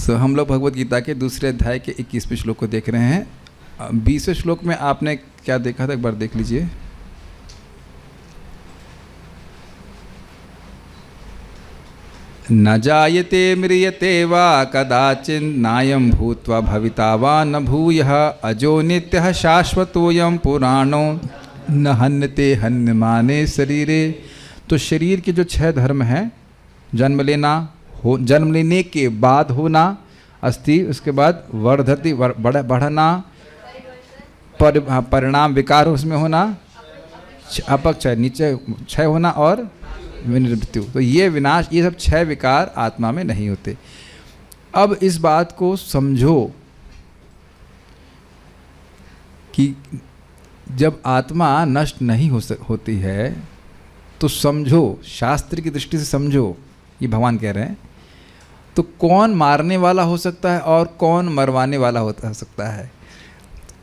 हम लोग भगवत गीता के दूसरे अध्याय के 21वें श्लोक को देख रहे हैं। 20वें श्लोक में आपने क्या देखा था, एक बार देख लीजिए। न जायते म्रियते वा कदाचिन् नायं भूत्वा भविता वा न भूयः अजो नित्यः शाश्वतोऽयं पुराणो न हन्यते हन्यमाने शरीरे। तो शरीर के जो 6 धर्म हैं, जन्म लेना, जन्म लेने के बाद होना, अस्थि, उसके बाद वर्धति बढ़ना, परिणाम विकार उसमें होना, अपक्षय नीचे क्षय होना और मृत्यु। तो ये विनाश, ये सब 6 विकार आत्मा में नहीं होते। अब इस बात को समझो कि जब आत्मा नष्ट नहीं होती है तो समझो, शास्त्र की दृष्टि से समझो, ये भगवान कह रहे हैं, तो कौन मारने वाला हो सकता है और कौन मरवाने वाला हो सकता है,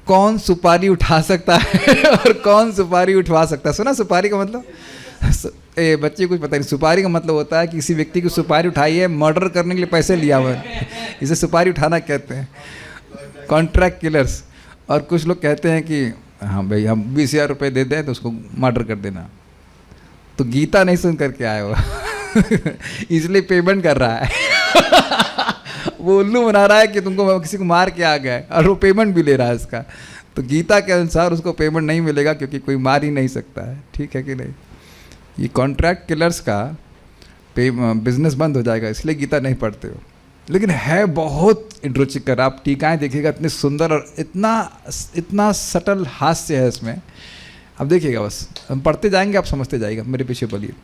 कौन सुपारी उठा सकता है और कौन सुपारी उठवा सकता है। सुना सुपारी का मतलब? बच्चे कुछ पता नहीं। सुपारी का मतलब होता है कि किसी व्यक्ति की सुपारी उठाई है, मर्डर करने के लिए पैसे लिया हुआ है, इसे सुपारी उठाना कहते हैं, कॉन्ट्रैक्ट किलर्स। और कुछ लोग कहते हैं कि हाँ भाई हम 20,000 रुपये दे दें तो उसको मर्डर कर देना। तो गीता नहीं सुन करके आया हुआ इसलिए पेमेंट कर रहा है वो उल्लू बना रहा है कि तुमको किसी को मार के आ गए और वो पेमेंट भी ले रहा है इसका। तो गीता के अनुसार उसको पेमेंट नहीं मिलेगा क्योंकि कोई मार ही नहीं सकता है, ठीक है कि नहीं। ये कॉन्ट्रैक्ट किलर्स का बिजनेस बंद हो जाएगा, इसलिए गीता नहीं पढ़ते हो। लेकिन है बहुत रुचिकर, आप टीकाएँ देखिएगा, इतनी सुंदर और इतना सटल हास्य है इसमें। अब देखिएगा, बस हम पढ़ते जाएंगे, आप समझते जाइएगा, मेरे पीछे बोलिए।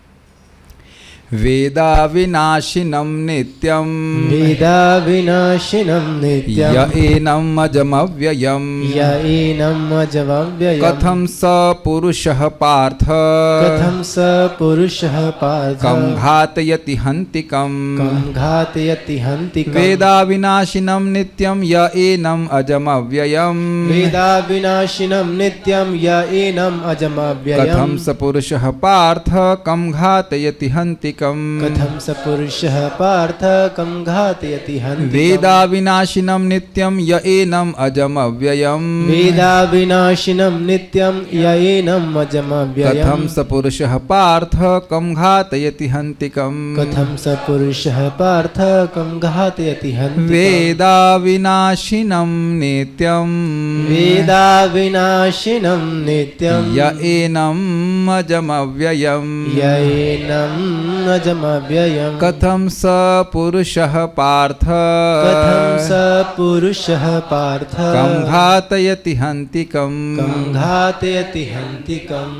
वेदा विनाशिनं नित्यं, वेदा विनाशिनं नित्यं, य एनम् अजमव्ययम्, य एनम् अजमव्ययम्, कथं स पुरुषः पार्थ, कथं स पुरुषः पार्थ, कं घातयति हन्तिकम्, कं घातयति हन्तिकम्। वेदा विनाशिनं नित्यं य एनम् अजमव्ययम्, वेदा विनाशिनं नित्यं, य एनम् अजमव्ययम्, कथं स पुरुषः पार्थ कं घातयति हन्तिकम्, कथं स पुरुषः पार्थ कं घातयति हन्तिकम्। वेदा विनाशिनं नित्यं य एनम् अजमव्ययम्, वेदा विनाशिनं नित्यं, य एनम् अजमव्ययम्, कथं स पुरुषः पार्थ कं घातयति हन्तिकम्, कथं स पुरुषः पार्थ कं घातयति हन्तिकम्। वेदा विनाशिनं नित्यं, वेदा विनाशिनं नित्यं, य एनम् अजमव्ययम्, य एनम् अजमव्ययम्, कथं स पुरुषः पार्थ, कथं स पुरुषः पार्थ कं घातयति हन्तिकम्, कं घातयति हन्तिकम्।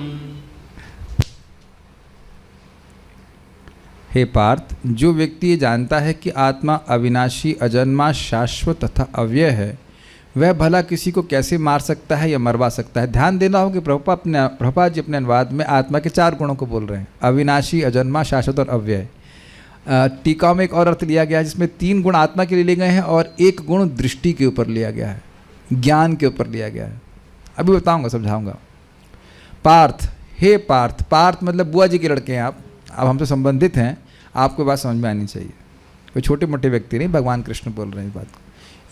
हे पार्थ, जो व्यक्ति ये जानता है कि आत्मा अविनाशी, अजन्मा, शाश्वत तथा अव्यय है, वह भला किसी को कैसे मार सकता है या मरवा सकता है। ध्यान देना हो कि प्रभुपाद जी अपने अनुवाद में आत्मा के 4 गुणों को बोल रहे हैं, अविनाशी, अजन्मा, शाश्वत और अव्यय। टीका में एक और अर्थ लिया गया है जिसमें 3 गुण आत्मा के लिए लिए गए हैं और 1 गुण दृष्टि के ऊपर लिया गया है, ज्ञान के ऊपर लिया गया है। अभी बताऊँगा, समझाऊँगा। पार्थ, हे पार्थ, पार्थ मतलब बुआ जी के लड़के हैं आप, अब हमसे संबंधित हैं, आपको बात समझ में आनी चाहिए, कोई छोटे मोटे व्यक्ति नहीं, भगवान कृष्ण बोल रहे हैं इस बात को।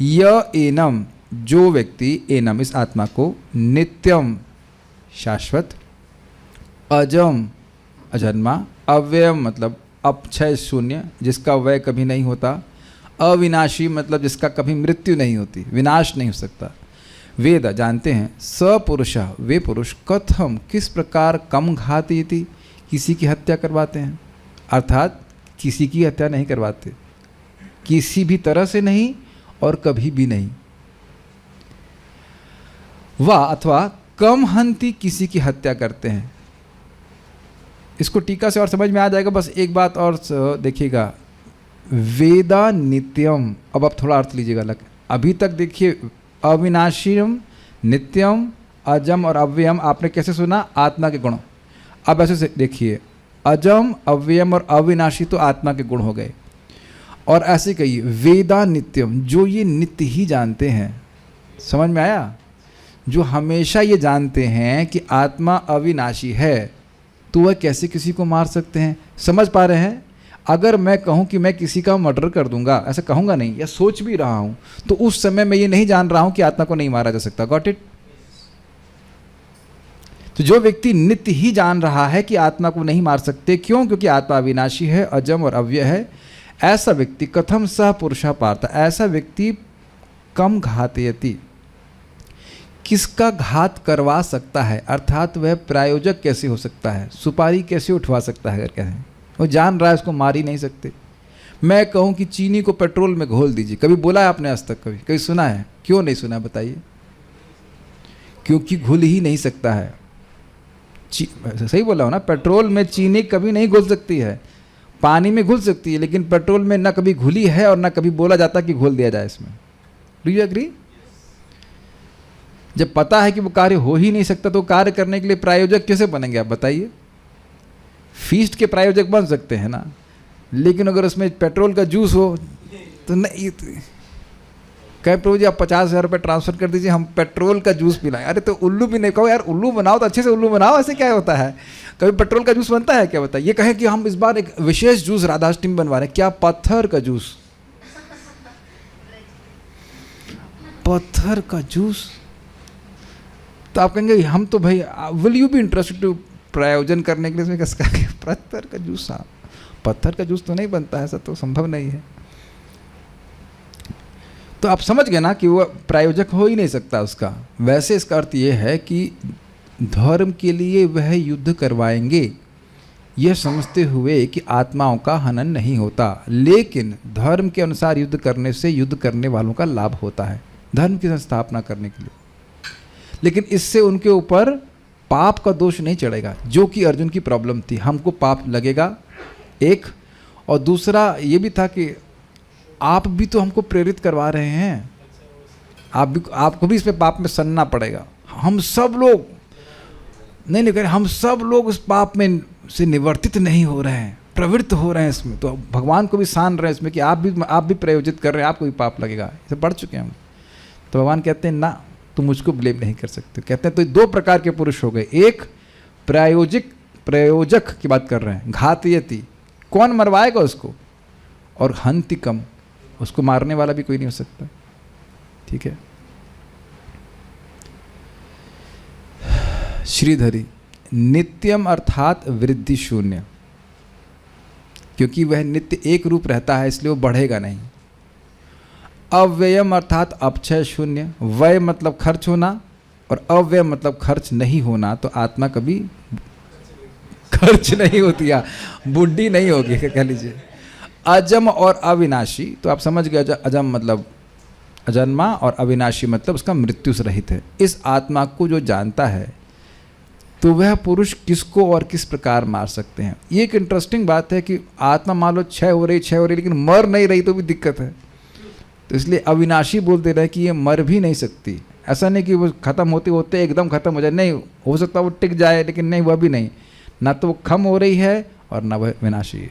य एनम, जो व्यक्ति, एनम इस आत्मा को, नित्यम शाश्वत, अजम अजन्मा, अव्ययम मतलब अपक्षय शून्य जिसका वय कभी नहीं होता, अविनाशी मतलब जिसका कभी मृत्यु नहीं होती, विनाश नहीं हो सकता। वेद जानते हैं, स पुरुषः वे पुरुष, कथम किस प्रकार, कम घातयति किसी की हत्या करवाते हैं, अर्थात किसी की हत्या नहीं करवाते, किसी भी तरह से नहीं और कभी भी नहीं। वह अथवा कम हंति किसी की हत्या करते हैं। इसको टीका से और समझ में आ जाएगा। बस एक बात और देखिएगा, वेदा नित्यम, अब आप थोड़ा अर्थ लीजिएगा अलग। अभी तक देखिए, अविनाशीम, नित्यम, अजम और अव्ययम आपने कैसे सुना, आत्मा के गुण। अब ऐसे देखिए, अजम, अव्ययम और अविनाशी तो आत्मा के गुण हो गए, और ऐसे कहिए वेदा नित्यम, जो ये नित्य ही जानते हैं। समझ में आया? जो हमेशा ये जानते हैं कि आत्मा अविनाशी है, तो वह कैसे किसी को मार सकते हैं। समझ पा रहे हैं? अगर मैं कहूँ कि मैं किसी का मर्डर कर दूंगा, ऐसा कहूँगा नहीं, या सोच भी रहा हूँ, तो उस समय मैं ये नहीं जान रहा हूँ कि आत्मा को नहीं मारा जा सकता। Got it? तो जो व्यक्ति नित्य ही जान रहा है कि आत्मा को नहीं मार सकते, क्यों? क्योंकि आत्मा अविनाशी है, अजम और अव्यय है, ऐसा व्यक्ति कथम सह पुरुषः पार्थ, ऐसा व्यक्ति कम घातयति, किसका घात करवा सकता है, अर्थात वह प्रायोजक कैसे हो सकता है, सुपारी कैसे उठवा सकता है। अगर कहें वो जान रहा है उसको मार ही नहीं सकते। मैं कहूँ कि चीनी को पेट्रोल में घोल दीजिए, कभी बोला है आपने आज तक? कभी सुना है? क्यों नहीं सुना बताइए? क्योंकि घुल ही नहीं सकता है। सही बोला हो ना, पेट्रोल में चीनी कभी नहीं घुल सकती है, पानी में घुल सकती है, लेकिन पेट्रोल में ना कभी घुली है और ना कभी बोला जाता कि घोल दिया जाए इसमें। Do you agree? जब पता है कि वो कार्य हो ही नहीं सकता, तो कार्य करने के लिए प्रायोजक कैसे बनेंगे आप बताइए? फीस्ट के प्रायोजक बन सकते हैं ना, लेकिन अगर उसमें पेट्रोल का जूस हो तो नहीं। कहे प्रभु जी आप 50,000 रुपये ट्रांसफर कर दीजिए, हम पेट्रोल का जूस पिलाएं। अरे तो उल्लू भी नहीं, कहो यार उल्लू बनाओ तो अच्छे से उल्लू बनाओ, ऐसे क्या होता है? कभी पेट्रोल का जूस बनता है क्या बताइए? ये कहें कि हम इस बार एक विशेष जूस राधाष्टमी बनवा रहे हैं, क्या? पत्थर का जूस, पत्थर का जूस। तो आप कहेंगे हम तो भाई, will you be interested to प्रायोजन करने के लिए इसमें पत्थर का जूस? हाँ, पत्थर का जूस तो नहीं बनता है, ऐसा तो संभव नहीं है। तो आप समझ गए ना कि वो प्रायोजक हो ही नहीं सकता उसका। वैसे इसका अर्थ ये है कि धर्म के लिए वह युद्ध करवाएंगे, यह समझते हुए कि आत्माओं का हनन नहीं होता, लेकिन धर्म के अनुसार युद्ध करने से युद्ध करने वालों का लाभ होता है, धर्म की संस्थापना करने के लिए। लेकिन इससे उनके ऊपर पाप का दोष नहीं चढ़ेगा, जो कि अर्जुन की प्रॉब्लम थी। हमको पाप लगेगा एक, और दूसरा ये भी था कि आप भी तो हमको प्रेरित करवा रहे हैं, आपको भी इसमें पाप में सनना पड़ेगा। हम सब लोग नहीं करें, हम सब लोग उस पाप में से निवर्तित नहीं हो रहे हैं, प्रवृत्त हो रहे हैं इसमें, तो भगवान को भी सान रहे हैं इसमें कि आप भी प्रयोजित कर रहे हैं, आपको भी पाप लगेगा। इसे पढ़ चुके हैं हम। तो भगवान कहते हैं ना, तुम मुझको ब्लेम नहीं कर सकते। कहते हैं तो दो प्रकार के पुरुष हो गए, एक प्रायोजक की बात कर रहे हैं, घातयति, कौन मरवाएगा उसको, और हंतिकम, उसको मारने वाला भी कोई नहीं हो सकता। ठीक है। श्रीधरी, नित्यम अर्थात वृद्धि शून्य, क्योंकि वह नित्य एक रूप रहता है इसलिए वो बढ़ेगा नहीं। अव्ययम अर्थात अपक्षय शून्य, व्यय मतलब खर्च होना और अव्यय मतलब खर्च नहीं होना, तो आत्मा कभी खर्च नहीं होती या बुढ़ी नहीं होगी, कह लीजिए। अजम और अविनाशी, तो आप समझ गए, अजम मतलब अजन्मा और अविनाशी मतलब उसका मृत्यु से रहित है। इस आत्मा को जो जानता है तो वह पुरुष किसको और किस प्रकार मार सकते हैं। ये एक इंटरेस्टिंग बात है कि आत्मा मान लो क्षय हो रही लेकिन मर नहीं रही तो भी दिक्कत है। तो इसलिए अविनाशी बोल दे रहे हैं कि ये मर भी नहीं सकती। ऐसा नहीं कि वो खत्म होते होते एकदम खत्म हो जाए, नहीं, हो सकता वो टिक जाए, लेकिन नहीं, वह भी नहीं, ना तो वो खम हो रही है और ना वह विनाशी है।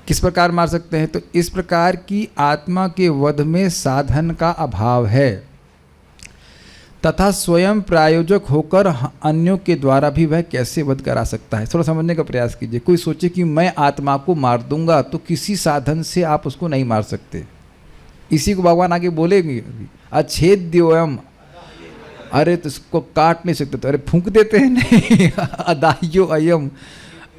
किस प्रकार मार सकते हैं? तो इस प्रकार की आत्मा के वध में साधन का अभाव है, तथा स्वयं प्रायोजक होकर अन्यों के द्वारा भी वह कैसे वध करा सकता है। थोड़ा समझने का प्रयास कीजिए। कोई सोचे कि मैं आत्मा को मार दूंगा, तो किसी साधन से आप उसको नहीं मार सकते। इसी को भगवान आगे बोलेंगे, अच्छेद्योयम, अरे तो इसको काट नहीं सकते, तो अरे फूंक देते हैं, नहीं, अदाह्यो अयम,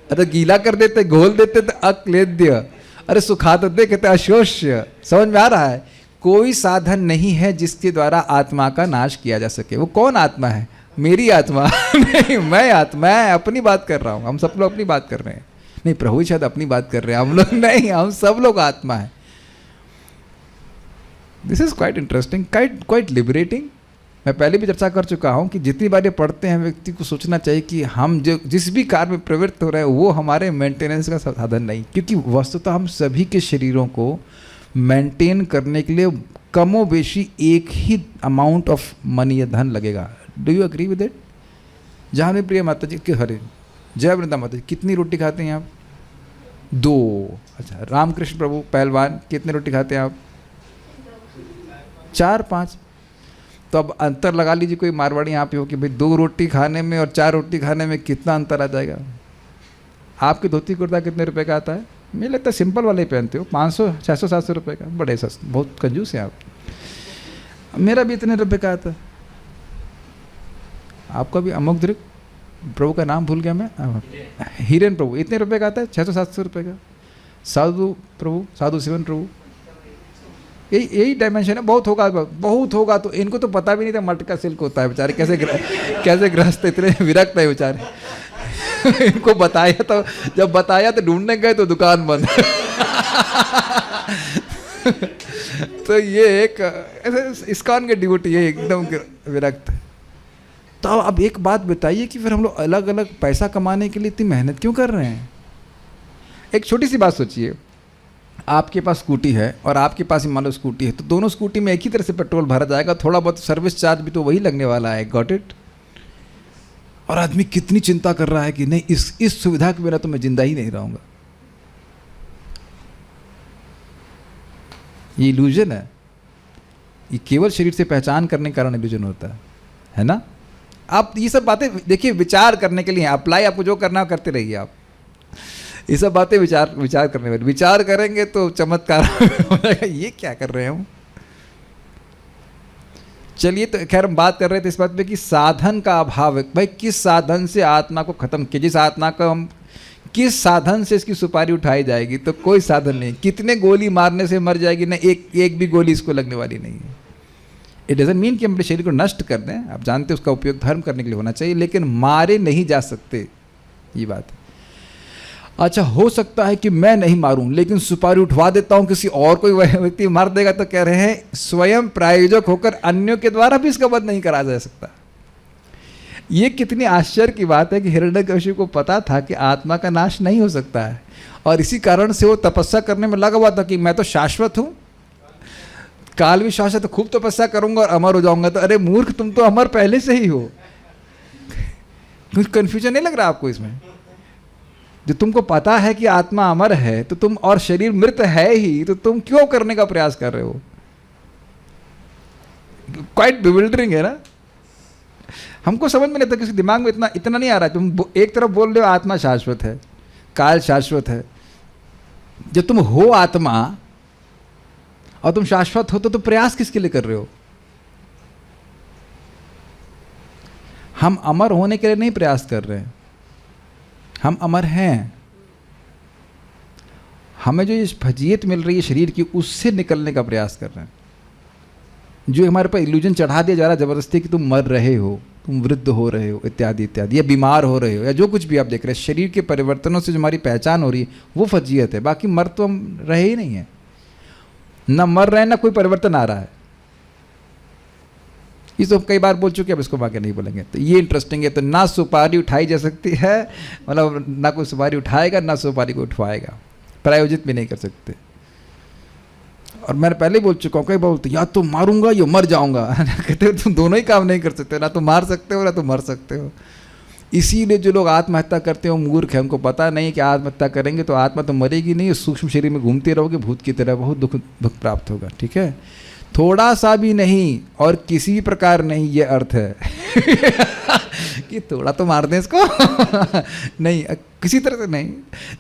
अरे गीला कर देते, घोल देते, तो अक्लेद्य, अरे सुखा तो दे, कहते अशोष्य। समझ में आ रहा है? कोई साधन नहीं है जिसके द्वारा आत्मा का नाश किया जा सके। वो कौन आत्मा है? मेरी आत्मा नहीं, मैं आत्मा, मैं अपनी बात कर रहा हूँ। हम सब लोग अपनी बात कर रहे हैं, नहीं प्रभु शायद अपनी बात कर रहे हैं, हम लोग नहीं, हम सब लोग आत्मा है। This is quite interesting, quite liberating. मैं पहले भी चर्चा कर चुका हूँ कि जितनी बार ये पढ़ते हैं व्यक्ति को सोचना चाहिए कि हम जो जिस भी कार्य में प्रवृत्त हो रहे हैं वो हमारे मेंटेनेंस का साधन नहीं, क्योंकि वस्तुतः हम सभी के शरीरों को मेंटेन करने के लिए कमो बेशी एक ही अमाउंट ऑफ मनी या धन लगेगा। Do you agree with it? जहाँ भी प्रिय माता जी के हरे जय वृंदा माता जी, कितनी रोटी खाते हैं आप? 2। अच्छा, रामकृष्ण प्रभु पहलवान कितनी रोटी खाते हैं आप? 4-5। तो अब अंतर लगा लीजिए, कोई मारवाड़ी यहाँ पे हो कि भाई 2 रोटी खाने में और 4 रोटी खाने में कितना अंतर आ जाएगा। आपकी धोती कुर्ता कितने रुपए का आता है? मुझे लगता है सिंपल वाले ही पहनते हो, 500 600 700 रुपये का, बड़े सस्ते, बहुत कंजूस हैं आप। मेरा भी इतने रुपये का आता, आपका भी अमुक दृक, प्रभु का नाम भूल गया मैं, हिरेन प्रभु, इतने रुपये का आता है, 600 700 रुपये का। साधु प्रभु, साधु शिवन प्रभु, यही डायमेंशन है। बहुत होगा तो इनको तो पता भी नहीं था मटका सिल्क होता है, बेचारे कैसे गृहस्थ इतने विरक्त है बेचारे। इनको बताया तो, जब बताया तो ढूंढने गए तो दुकान बंद। तो ये एक ऐसे इस्कॉन के ड्यूटी है, एकदम विरक्त। तो अब एक बात बताइए कि फिर हम लोग अलग अलग पैसा कमाने के लिए इतनी मेहनत क्यों कर रहे हैं? एक छोटी सी बात सोचिए, आपके पास स्कूटी है और आपके पास ही मान लो स्कूटी है, तो दोनों स्कूटी में एक ही तरह से पेट्रोल भरा जाएगा, थोड़ा बहुत सर्विस चार्ज भी तो वही लगने वाला है। Got it? और आदमी कितनी चिंता कर रहा है कि नहीं, इस सुविधा के बिना तो मैं जिंदा ही नहीं रहूंगा। ये इल्यूजन है, ये केवल शरीर से पहचान करने के कारण इल्यूजन होता है ना। आप ये सब बातें देखिए, विचार करने के लिए अप्लाई, आपको जो करना है करते रहिए आप। ये सब बातें विचार करने वाली, विचार करेंगे तो चमत्कार हो जाएगा। ये क्या कर रहे हैं हम? चलिए, तो खैर हम बात कर रहे थे इस बात पे कि साधन का अभाव है। भाई किस साधन से आत्मा को खत्म किया, जिस आत्मा को हम किस साधन से इसकी सुपारी उठाई जाएगी? तो कोई साधन नहीं। कितने गोली मारने से मर जाएगी ना, एक भी गोली इसको लगने वाली नहीं है। इट डजंट मीन कि हम अपने शरीर को नष्ट कर दें, आप जानते हैं उसका उपयोग धर्म करने के लिए होना चाहिए, लेकिन मारे नहीं जा सकते, ये बात है। अच्छा, हो सकता है कि मैं नहीं मारूं लेकिन सुपारी उठवा देता हूं, किसी और कोई व्यक्ति मार देगा, तो कह रहे हैं स्वयं प्रायोजक होकर अन्यों के द्वारा भी इसका वध नहीं करा जा सकता। ये कितनी आश्चर्य की बात है कि हिरण्यकशिपु को पता था कि आत्मा का नाश नहीं हो सकता है, और इसी कारण से वो तपस्या करने में लगा हुआ था कि मैं तो शाश्वत हूं, काल भी शाश्वत, तो खूब तपस्या करूंगा और अमर हो जाऊंगा। तो अरे मूर्ख, तुम तो अमर पहले से ही हो। कुछ कंफ्यूजन नहीं लग रहा आपको इसमें? जो तुमको पता है कि आत्मा अमर है तो तुम, और शरीर मृत है ही, तो तुम क्यों करने का प्रयास कर रहे हो? क्वाइट बिविल्डरिंग है ना। हमको समझ में नहीं आता, किसी दिमाग में इतना नहीं आ रहा है। तुम एक तरफ बोल रहे हो आत्मा शाश्वत है, काल शाश्वत है। जब तुम हो आत्मा और तुम शाश्वत हो, तो प्रयास किसके लिए कर रहे हो? हम अमर होने के लिए नहीं प्रयास कर रहे हैं, हम अमर हैं। हमें जो इस फजीयत मिल रही है शरीर की, उससे निकलने का प्रयास कर रहे हैं। जो हमारे पर इल्यूजन चढ़ा दिया जा रहा है जबरदस्ती कि तुम मर रहे हो, तुम वृद्ध हो रहे हो, इत्यादि इत्यादि, या बीमार हो रहे हो, या जो कुछ भी आप देख रहे हैं, शरीर के परिवर्तनों से जो हमारी पहचान हो रही है वो फजीयत है। बाकी मर तो हम रहे ही नहीं है, ना मर रहे हैं ना कोई परिवर्तन आ रहा है। ये तो कई बार बोल चुके हैं, अब इसको आगे नहीं बोलेंगे। तो ये इंटरेस्टिंग है। तो ना सुपारी उठाई जा सकती है, मतलब ना कोई सुपारी उठाएगा ना सुपारी को उठवाएगा, प्रायोजित भी नहीं कर सकते। और मैंने पहले बोल चुका हूँ, कई बार बोलते या तो मारूंगा या मर जाऊंगा। कहते हो तुम दोनों ही काम नहीं कर सकते, ना तो मार सकते हो ना तो मर सकते हो। इसीलिए जो लोग आत्महत्या करते हो मूर्ख है, उनको पता नहीं कि आत्महत्या करेंगे तो आत्मा तो मरेगी नहीं, सूक्ष्म शरीर में घूमते रहोगे भूत की तरह, बहुत दुख प्राप्त होगा। ठीक है, थोड़ा सा भी नहीं और किसी भी प्रकार नहीं, ये अर्थ है कि थोड़ा तो मार दें इसको। नहीं, किसी तरह से नहीं।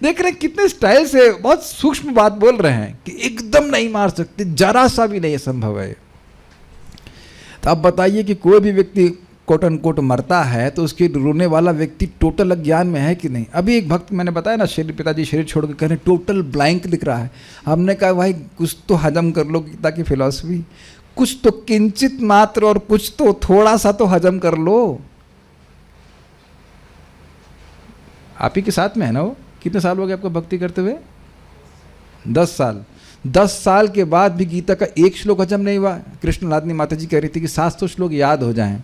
देख रहे हैं कितने स्टाइल से बहुत सूक्ष्म बात बोल रहे हैं कि एकदम नहीं मार सकते, जरा सा भी नहीं संभव है। तो अब बताइए कि कोई भी व्यक्ति कोट अनकोट मरता है तो उसके रोने वाला व्यक्ति टोटल अज्ञान में है कि नहीं? अभी एक भक्त, मैंने बताया ना, शरीर पिताजी शरीर छोड़ के कह रहे टोटल ब्लैंक दिख रहा है। हमने कहा भाई कुछ तो हजम कर लो गीता की फिलॉसफी, कुछ तो किंचित मात्र और कुछ तो थोड़ा सा तो हजम कर लो। आप ही के साथ में है ना वो? कितने साल हो गए आपको भक्ति करते हुए? 10 साल। 10 साल के बाद भी गीता का एक श्लोक हजम नहीं हुआ। कृष्ण लादनी माता जी कह रही थी कि 700 श्लोक याद हो जाएं।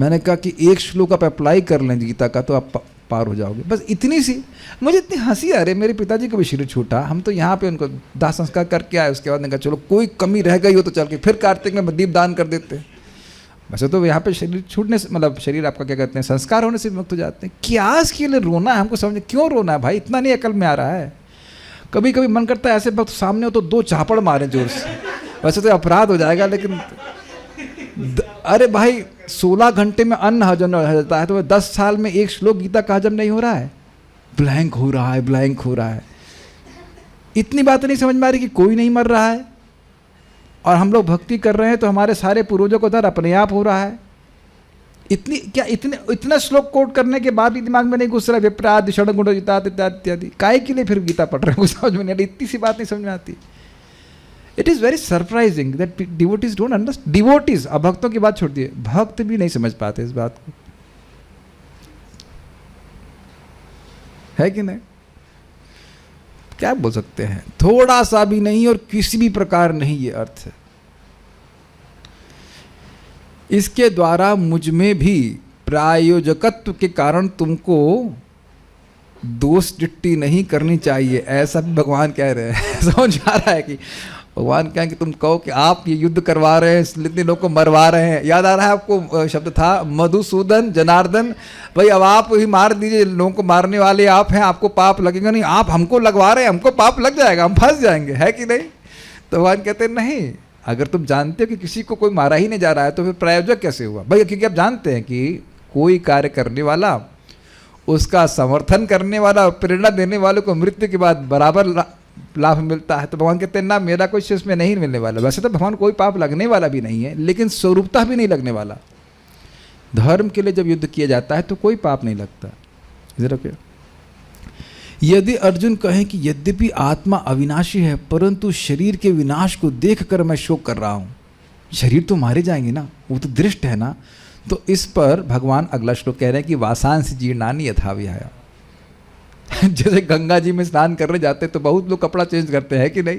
मैंने कहा कि एक श्लोक आप अप्लाई कर लें गीता का तो आप पार हो जाओगे, बस इतनी सी। मुझे इतनी हंसी आ रही, मेरे पिताजी को भी शरीर छूटा, हम तो यहाँ पे उनको दाह संस्कार करके आए। उसके बाद मैंने कहा चलो कोई कमी रह गई हो तो चल के फिर कार्तिक में दीप दान कर देते। वैसे तो यहाँ पे शरीर छूटने से, मतलब शरीर आपका क्या कहते हैं, संस्कार होने से मुक्त हो जाते हैं। क्या इसके लिए रोना है? हमको समझ क्यों रोना है भाई, इतना नहीं अकल में आ रहा है। कभी कभी मन करता है ऐसे वक्त सामने हो तो 2 चापड़ मारे जोर से, वैसे तो अपराध हो जाएगा, लेकिन अरे भाई 16 घंटे में अन्न हजम हो जाता है, तो 10 साल में एक श्लोक गीता का हजम नहीं हो रहा है? ब्लैंक हो रहा है, ब्लैंक हो रहा है। इतनी बात नहीं समझ में आ रही कि कोई नहीं मर रहा है और हम लोग भक्ति कर रहे हैं तो हमारे सारे पूर्वजों का उद्धार अपने आप हो रहा है। इतना श्लोक कोट करने के बाद भी दिमाग में नहीं घुस रहा, विप्रादि षड गुण इत्यादि, काहे के लिए फिर गीता पढ़ रहे हैं, कुछ समझ में नहीं आ रही, इतनी सी बात नहीं समझ में आती। It is very surprising that devotees don't understand. Devotees, अब भक्तों की बात छोड़ दिए, भक्त भी नहीं समझ पाते इस बात को, है कि नहीं? क्या बोल सकते हैं, थोड़ा सा भी नहीं और किसी भी प्रकार नहीं, ये अर्थ है। इसके द्वारा मुझ में भी प्रायोजकत्व के कारण तुमको दोष टिट्टी नहीं करनी चाहिए, ऐसा भी भगवान कह रहे हैं। समझ आ रहा है कि भगवान कहें कि तुम कहो कि आप ये युद्ध करवा रहे हैं, इतने लोगों को मरवा रहे हैं। याद आ रहा है आपको शब्द था मधुसूदन जनार्दन, भाई अब आप ही मार दीजिए, लोगों को मारने वाले आप हैं, आपको पाप लगेगा नहीं, आप हमको लगवा रहे हैं, हमको पाप लग जाएगा, हम फंस जाएंगे, है कि नहीं? तो भगवान कहते हैं नहीं, अगर तुम जानते हो कि किसी को कोई मारा ही नहीं जा रहा है तो फिर प्रायोजक कैसे हुआ भाई? क्योंकि आप जानते हैं कि कोई कार्य करने वाला, उसका समर्थन करने वाला, प्रेरणा देने वाले को मृत्यु के बाद बराबर लाभ मिलता है। तो भगवान कहते हैं ना, मेरा कोई चीज़ में नहीं मिलने वाला। वैसे तो भगवान कोई पाप लगने वाला भी नहीं है, लेकिन स्वरूपता भी नहीं लगने वाला। धर्म के लिए जब युद्ध किया जाता है तो कोई पाप नहीं लगता। इधर ओके। यदि अर्जुन कहें कि यद्यपि आत्मा अविनाशी है परंतु शरीर के विनाश को देखकर मैं शोक कर रहा हूं, शरीर तो मारे जाएंगे ना, वो तो दृष्ट है ना। तो इस पर भगवान अगला श्लोक कह रहे हैं कि वासांस जीर्णानि यथा विहाय। जैसे गंगा जी में स्नान करने जाते तो बहुत लोग कपड़ा चेंज करते हैं कि नहीं,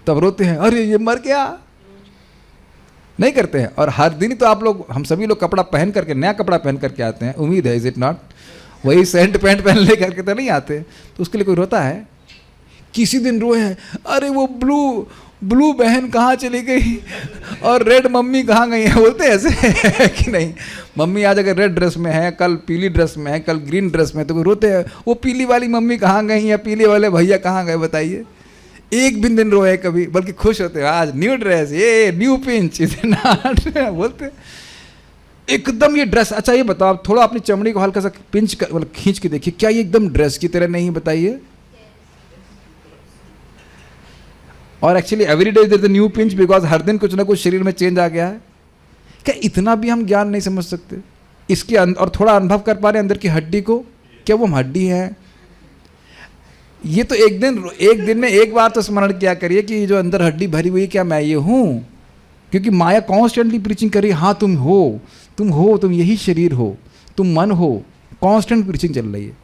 तब रोते हैं अरे ये मर गया, नहीं करते हैं। और हर दिन तो आप लोग, हम सभी लोग कपड़ा पहन करके, नया कपड़ा पहन करके आते हैं, उम्मीद है, इज इट नॉट? वही सेंट पैंट पहन ले करके तो नहीं आते। तो उसके लिए कोई रोता है? किसी दिन रोए हैं, अरे वो ब्लू बहन कहाँ चली गई और रेड मम्मी कहाँ गई है, बोलते हैं ऐसे कि नहीं? मम्मी आज अगर रेड ड्रेस में है, कल पीली ड्रेस में है, कल ग्रीन ड्रेस में है, तो कोई रोते हैं वो पीली वाली मम्मी कहाँ गई या पीले वाले भैया कहाँ गए, बताइए? एक भी दिन रोए कभी, बल्कि खुश होते हैं, आज न्यू ड्रेस, ये न्यू पिंच, इतना बोलते एकदम ये ड्रेस। अच्छा ये बताओ, आप थोड़ा अपनी चमड़ी को हल्का सा पिंच कर, मतलब खींच के देखिए, क्या ये एकदम ड्रेस की तरह नहीं? बताइए। और actually every day there is a new pinch, because हर दिन कुछ ना कुछ शरीर में चेंज आ गया है। क्या इतना भी हम ज्ञान नहीं समझ सकते इसके और थोड़ा अनुभव कर पा रहे हैं अंदर की हड्डी को? क्या वो हम हड्डी हैं? ये तो एक दिन में एक बार तो स्मरण किया करिए कि जो अंदर हड्डी भरी हुई है, क्या मैं ये हूँ? क्योंकि माया कॉन्स्टेंटली प्रीचिंग कर रही है, हाँ तुम हो, तुम यही शरीर हो, तुम मन हो, कॉन्स्टेंट प्रीचिंग चल रही है।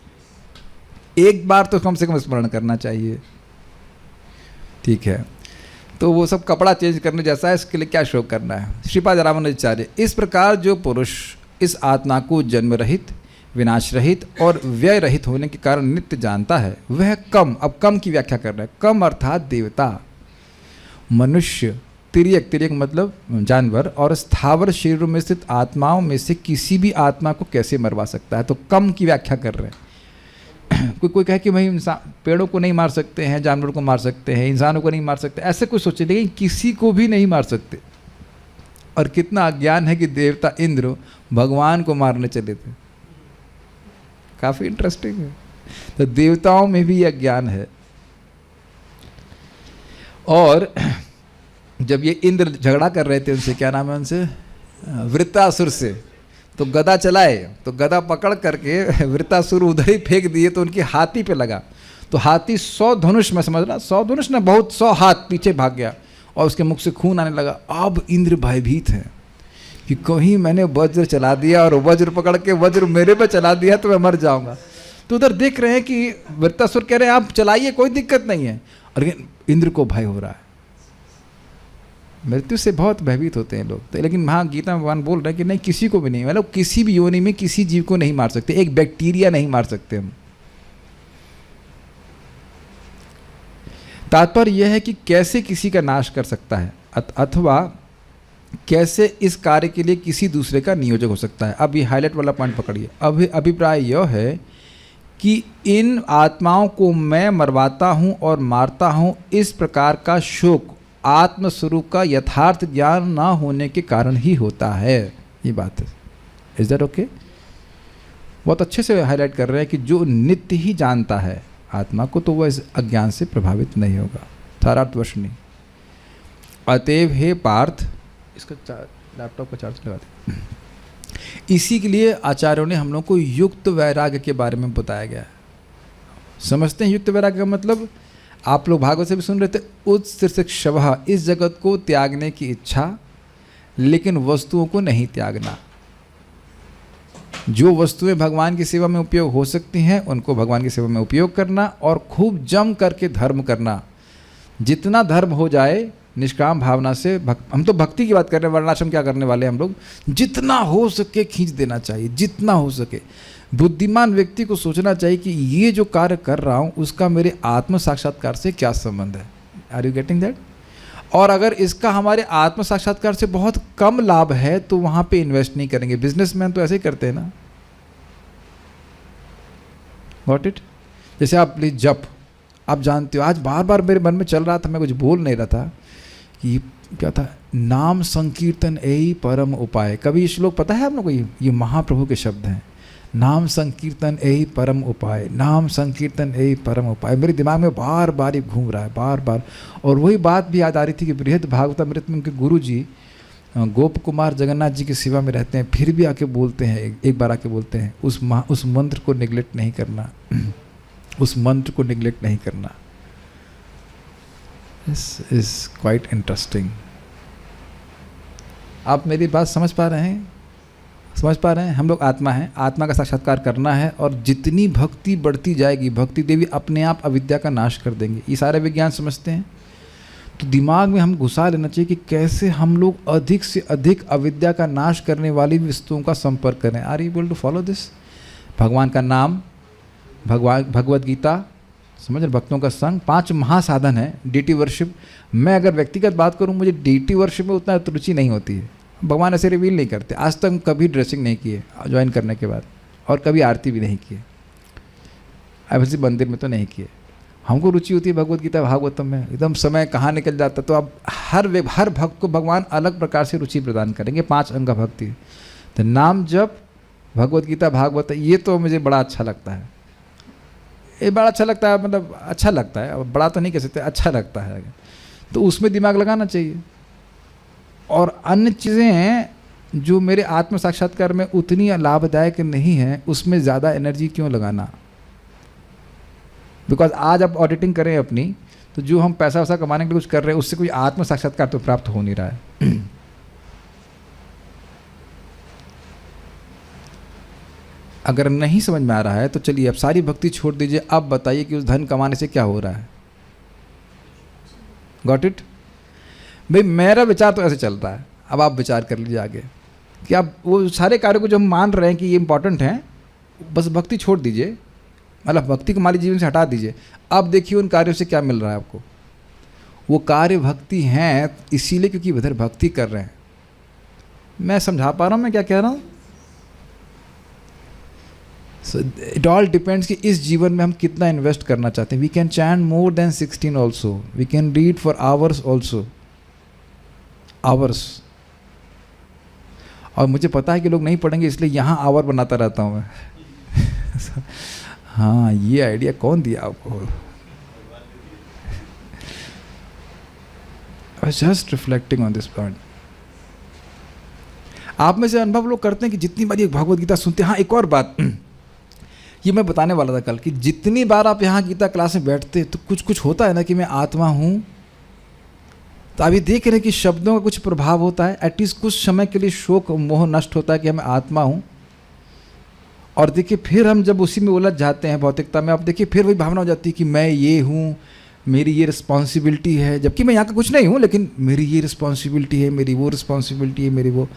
एक बार तो कम से कम स्मरण करना चाहिए, ठीक है? तो वो सब कपड़ा चेंज करने जैसा है, इसके लिए क्या शोक करना है? श्रीपाद रामानुजाचार्य, इस प्रकार जो पुरुष इस आत्मा को जन्म रहित, विनाश रहित और व्यय रहित होने के कारण नित्य जानता है, वह कम, अब कम की व्याख्या कर रहे हैं, कम अर्थात देवता, मनुष्य, तिर्यक मतलब जानवर और स्थावर शरीरों में स्थित आत्माओं में से किसी भी आत्मा को कैसे मरवा सकता है? तो कम की व्याख्या कर रहे हैं। कोई कहे कि भाई इंसान, पेड़ों को नहीं मार सकते हैं, जानवरों को मार सकते हैं, इंसानों को नहीं मार सकते, ऐसे कुछ सोचे, लेकिन किसी को भी नहीं मार सकते। और कितना अज्ञान है कि देवता इंद्र भगवान को मारने चले थे। काफी इंटरेस्टिंग है। तो देवताओं में भी यह ज्ञान है। और जब ये इंद्र झगड़ा कर रहे थे उनसे, क्या नाम है उनसे, वृत्तासुर से, तो गदा चलाए, तो गदा पकड़ करके वृत्तासुर उधर ही फेंक दिए, तो उनकी हाथी पे लगा, तो हाथी 100 धनुष में, समझ रहा, 100 धनुष ना, बहुत 100 हाथ पीछे भाग गया और उसके मुख से खून आने लगा। अब इंद्र भयभीत है कि कहीं मैंने वज्र चला दिया और वज्र पकड़ के वज्र मेरे पे चला दिया तो मैं मर जाऊंगा। तो उधर देख रहे हैं कि वृत्तासुर कह रहे हैं आप चलाइए, कोई दिक्कत नहीं है, और इंद्र को भय हो रहा है। मृत्यु से बहुत भयभीत होते हैं लोग। तो लेकिन वहाँ गीता में भगवान बोल रहे हैं कि नहीं, किसी को भी नहीं, मतलब किसी भी योनि में किसी जीव को नहीं मार सकते, एक बैक्टीरिया नहीं मार सकते हम। तात्पर्य यह है कि कैसे किसी का नाश कर सकता है, अथवा कैसे इस कार्य के लिए किसी दूसरे का नियोजक हो सकता है। अब ये हाईलाइट वाला पॉइंट पकड़िए। अभिप्राय यह है कि इन आत्माओं को मैं मरवाता हूँ और मारता हूँ, इस प्रकार का शोक आत्मस्वरूप का यथार्थ ज्ञान ना होने के कारण ही होता है। ये बात है। Is that okay? बहुत अच्छे से हाईलाइट कर रहे हैं कि जो नित्य ही जानता है आत्मा को, तो वह इस अज्ञान से प्रभावित नहीं होगा। थारार्थवश नहीं। अतएव हे पार्थ, इसका लैपटॉप का चार्ज लगा दे। इसी के लिए आचार्यों ने हम लोग को युक्त वैराग्य के बारे में बताया गया है। समझते हैं युक्त वैराग्य का मतलब? आप लोग भागवत से भी सुन रहे थे, उत्सृक्षवः, इस जगत को त्यागने की इच्छा, लेकिन वस्तुओं को नहीं त्यागना। जो वस्तुएं भगवान की सेवा में उपयोग हो सकती हैं उनको भगवान की सेवा में उपयोग करना, और खूब जम करके धर्म करना। जितना धर्म हो जाए निष्काम भावना से, हम तो भक्ति की बात कर रहे हैं, वर्णाश्रम क्या करने वाले हम लोग, जितना हो सके खींच देना चाहिए, जितना हो सके। बुद्धिमान व्यक्ति को सोचना चाहिए कि ये जो कार्य कर रहा हूँ उसका मेरे आत्म साक्षात्कार से क्या संबंध है। Are you getting that? और अगर इसका हमारे आत्म साक्षात्कार से बहुत कम लाभ है तो वहाँ पे इन्वेस्ट नहीं करेंगे। बिजनेसमैन तो ऐसे ही करते हैं ना। Got it? जैसे आप प्लीज जप, आप जानते हो, आज बार बार मेरे मन में चल रहा था, मैं कुछ बोल नहीं रहा था कि क्या था, नाम संकीर्तन यही परम उपाय। कभी ये श्लोक पता है आप लोगों को? ये महाप्रभु के शब्द हैं। नाम संकीर्तन यही परम उपाय, नाम संकीर्तन यही परम उपाय। मेरे दिमाग में बार बार ये घूम रहा है, बार बार। और वही बात भी याद आ रही थी कि बृहद भागवतामृत में उनके गुरु जी गोप कुमार जगन्नाथ जी की सेवा में रहते हैं, फिर भी आके बोलते हैं, एक बार आके बोलते हैं, उस मंत्र को निगलेक्ट नहीं करना, उस मंत्र को निगलेक्ट नहीं करना। This is quite interesting. आप मेरी बात समझ पा रहे हैं? समझ पा रहे हैं? हम लोग आत्मा हैं, आत्मा का साक्षात्कार करना है, और जितनी भक्ति बढ़ती जाएगी, भक्ति देवी अपने आप अविद्या का नाश कर देंगे। ये सारे विज्ञान समझते हैं, तो दिमाग में हम घुसा लेना चाहिए कि कैसे हम लोग अधिक से अधिक अविद्या का नाश करने वाली वस्तुओं का संपर्क करें। Are you able to follow this? भगवान का नाम, भगवद गीता, समझ रहे, भक्तों का संग, 5 महासाधन है। डीटी वर्शिप, मैं अगर व्यक्तिगत बात करूं, मुझे डीटी वर्शिप में उतना रुचि नहीं होती है। भगवान ऐसे रिवील नहीं करते। आज तक कभी ड्रेसिंग नहीं की है ज्वाइन करने के बाद, और कभी आरती भी नहीं की है, ऐसे मंदिर में तो नहीं किए। हमको रुचि होती है भगवद गीता भागवतम में, एकदम समय कहाँ निकल जाता। तो अब हर भक्त को भगवान अलग प्रकार से रुचि प्रदान करेंगे। 5 अंग भक्ति, तो नाम जप, भगवद गीता भागवत, ये तो मुझे बड़ा अच्छा लगता है। ये बड़ा अच्छा लगता है, मतलब अच्छा लगता है, बड़ा तो नहीं कह सकते, अच्छा लगता है। तो उसमें दिमाग लगाना चाहिए। और अन्य चीज़ें जो मेरे आत्म साक्षात्कार में उतनी लाभदायक नहीं है, उसमें ज़्यादा एनर्जी क्यों लगाना? बिकॉज आज आप ऑडिटिंग करें अपनी, तो जो हम पैसा वैसा कमाने के लिए कुछ कर रहे हैं, उससे कोई आत्म साक्षात्कार तो प्राप्त हो नहीं रहा है। अगर नहीं समझ में आ रहा है तो चलिए अब सारी भक्ति छोड़ दीजिए, अब बताइए कि उस धन कमाने से क्या हो रहा है। Got it? भाई मेरा विचार तो ऐसे चल रहा है, अब आप विचार कर लीजिए आगे कि आप वो सारे कार्यों को जो हम मान रहे हैं कि ये इंपॉर्टेंट हैं, बस भक्ति छोड़ दीजिए, मतलब भक्ति को हमारे जीवन से हटा दीजिए। अब देखिए उन कार्यों से क्या मिल रहा है आपको। वो कार्य भक्ति हैं इसीलिए क्योंकि उधर भक्ति कर रहे हैं। मैं समझा पा रहा हूँ मैं क्या कह रहा हूँ? सो इट ऑल डिपेंड्स कि इस जीवन में हम कितना इन्वेस्ट करना चाहते हैं। We can chant more than 16 also, we can read for hours also, hours. और मुझे पता है कि लोग नहीं पढ़ेंगे, इसलिए यहाँ आवर बनाता रहता हूँ मैं। हाँ, ये आइडिया कौन दिया आपको? I was just reflecting on this point. आप में से अनुभव लोग करते हैं कि जितनी बार ये भगवद गीता सुनते हैं, हाँ एक और बात ये मैं बताने वाला था कल, कि जितनी बार आप यहाँ गीता क्लास में बैठते तो कुछ कुछ होता है ना कि मैं आत्मा हूँ। तो अभी देख रहे हैं कि शब्दों का कुछ प्रभाव होता है, एटलीस्ट कुछ समय के लिए शोक मोह नष्ट होता है कि मैं आत्मा हूँ। और देखिए फिर हम जब उसी में उलझ जाते हैं भौतिकता में, आप देखिए फिर वही भावना हो जाती है कि मैं ये हूँ, मेरी ये रिस्पॉन्सिबिलिटी है, जबकि मैं यहाँ का कुछ नहीं हूँ, लेकिन मेरी ये रिस्पॉन्सिबिलिटी है, मेरी वो रिस्पॉन्सिबिलिटी है, मेरी वो।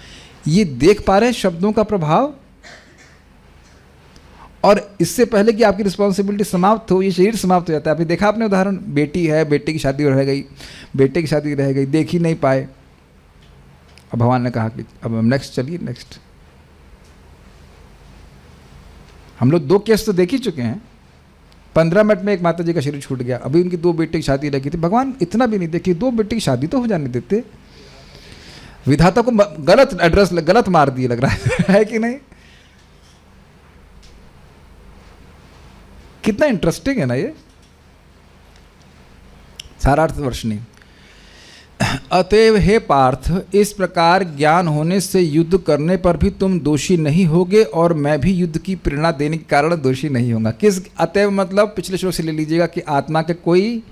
ये देख पा रहे हैं शब्दों का प्रभाव। और इससे पहले कि आपकी रिस्पॉन्सिबिलिटी समाप्त हो, ये शरीर समाप्त हो जाता है। आपने देखा, आपने उदाहरण, बेटी है, बेटे की शादी रह गई, बेटे की शादी रह गई, देख ही नहीं पाए। अब भगवान ने कहा कि अब हम नेक्स्ट, चलिए नेक्स्ट। हम लोग 2 केस तो देख ही चुके हैं। 15 मिनट में एक माता जी का शरीर छूट गया, अभी उनकी 2 बेटे की शादी रह गई थी। भगवान इतना भी नहीं देखी, 2 बेटे की शादी तो हो जाने देते। विधाता को गलत एड्रेस, गलत मार दिए लग रहा है कि नहीं? कितना इंटरेस्टिंग है ना ये। सारार्थ वर्षनी। अतएव हे पार्थ, इस प्रकार ज्ञान होने से युद्ध करने पर भी तुम दोषी नहीं होगे और मैं भी युद्ध की प्रेरणा देने के कारण दोषी नहीं होगा। किस अतएव मतलब पिछले श्लोक से ले लीजिएगा कि आत्मा के कोई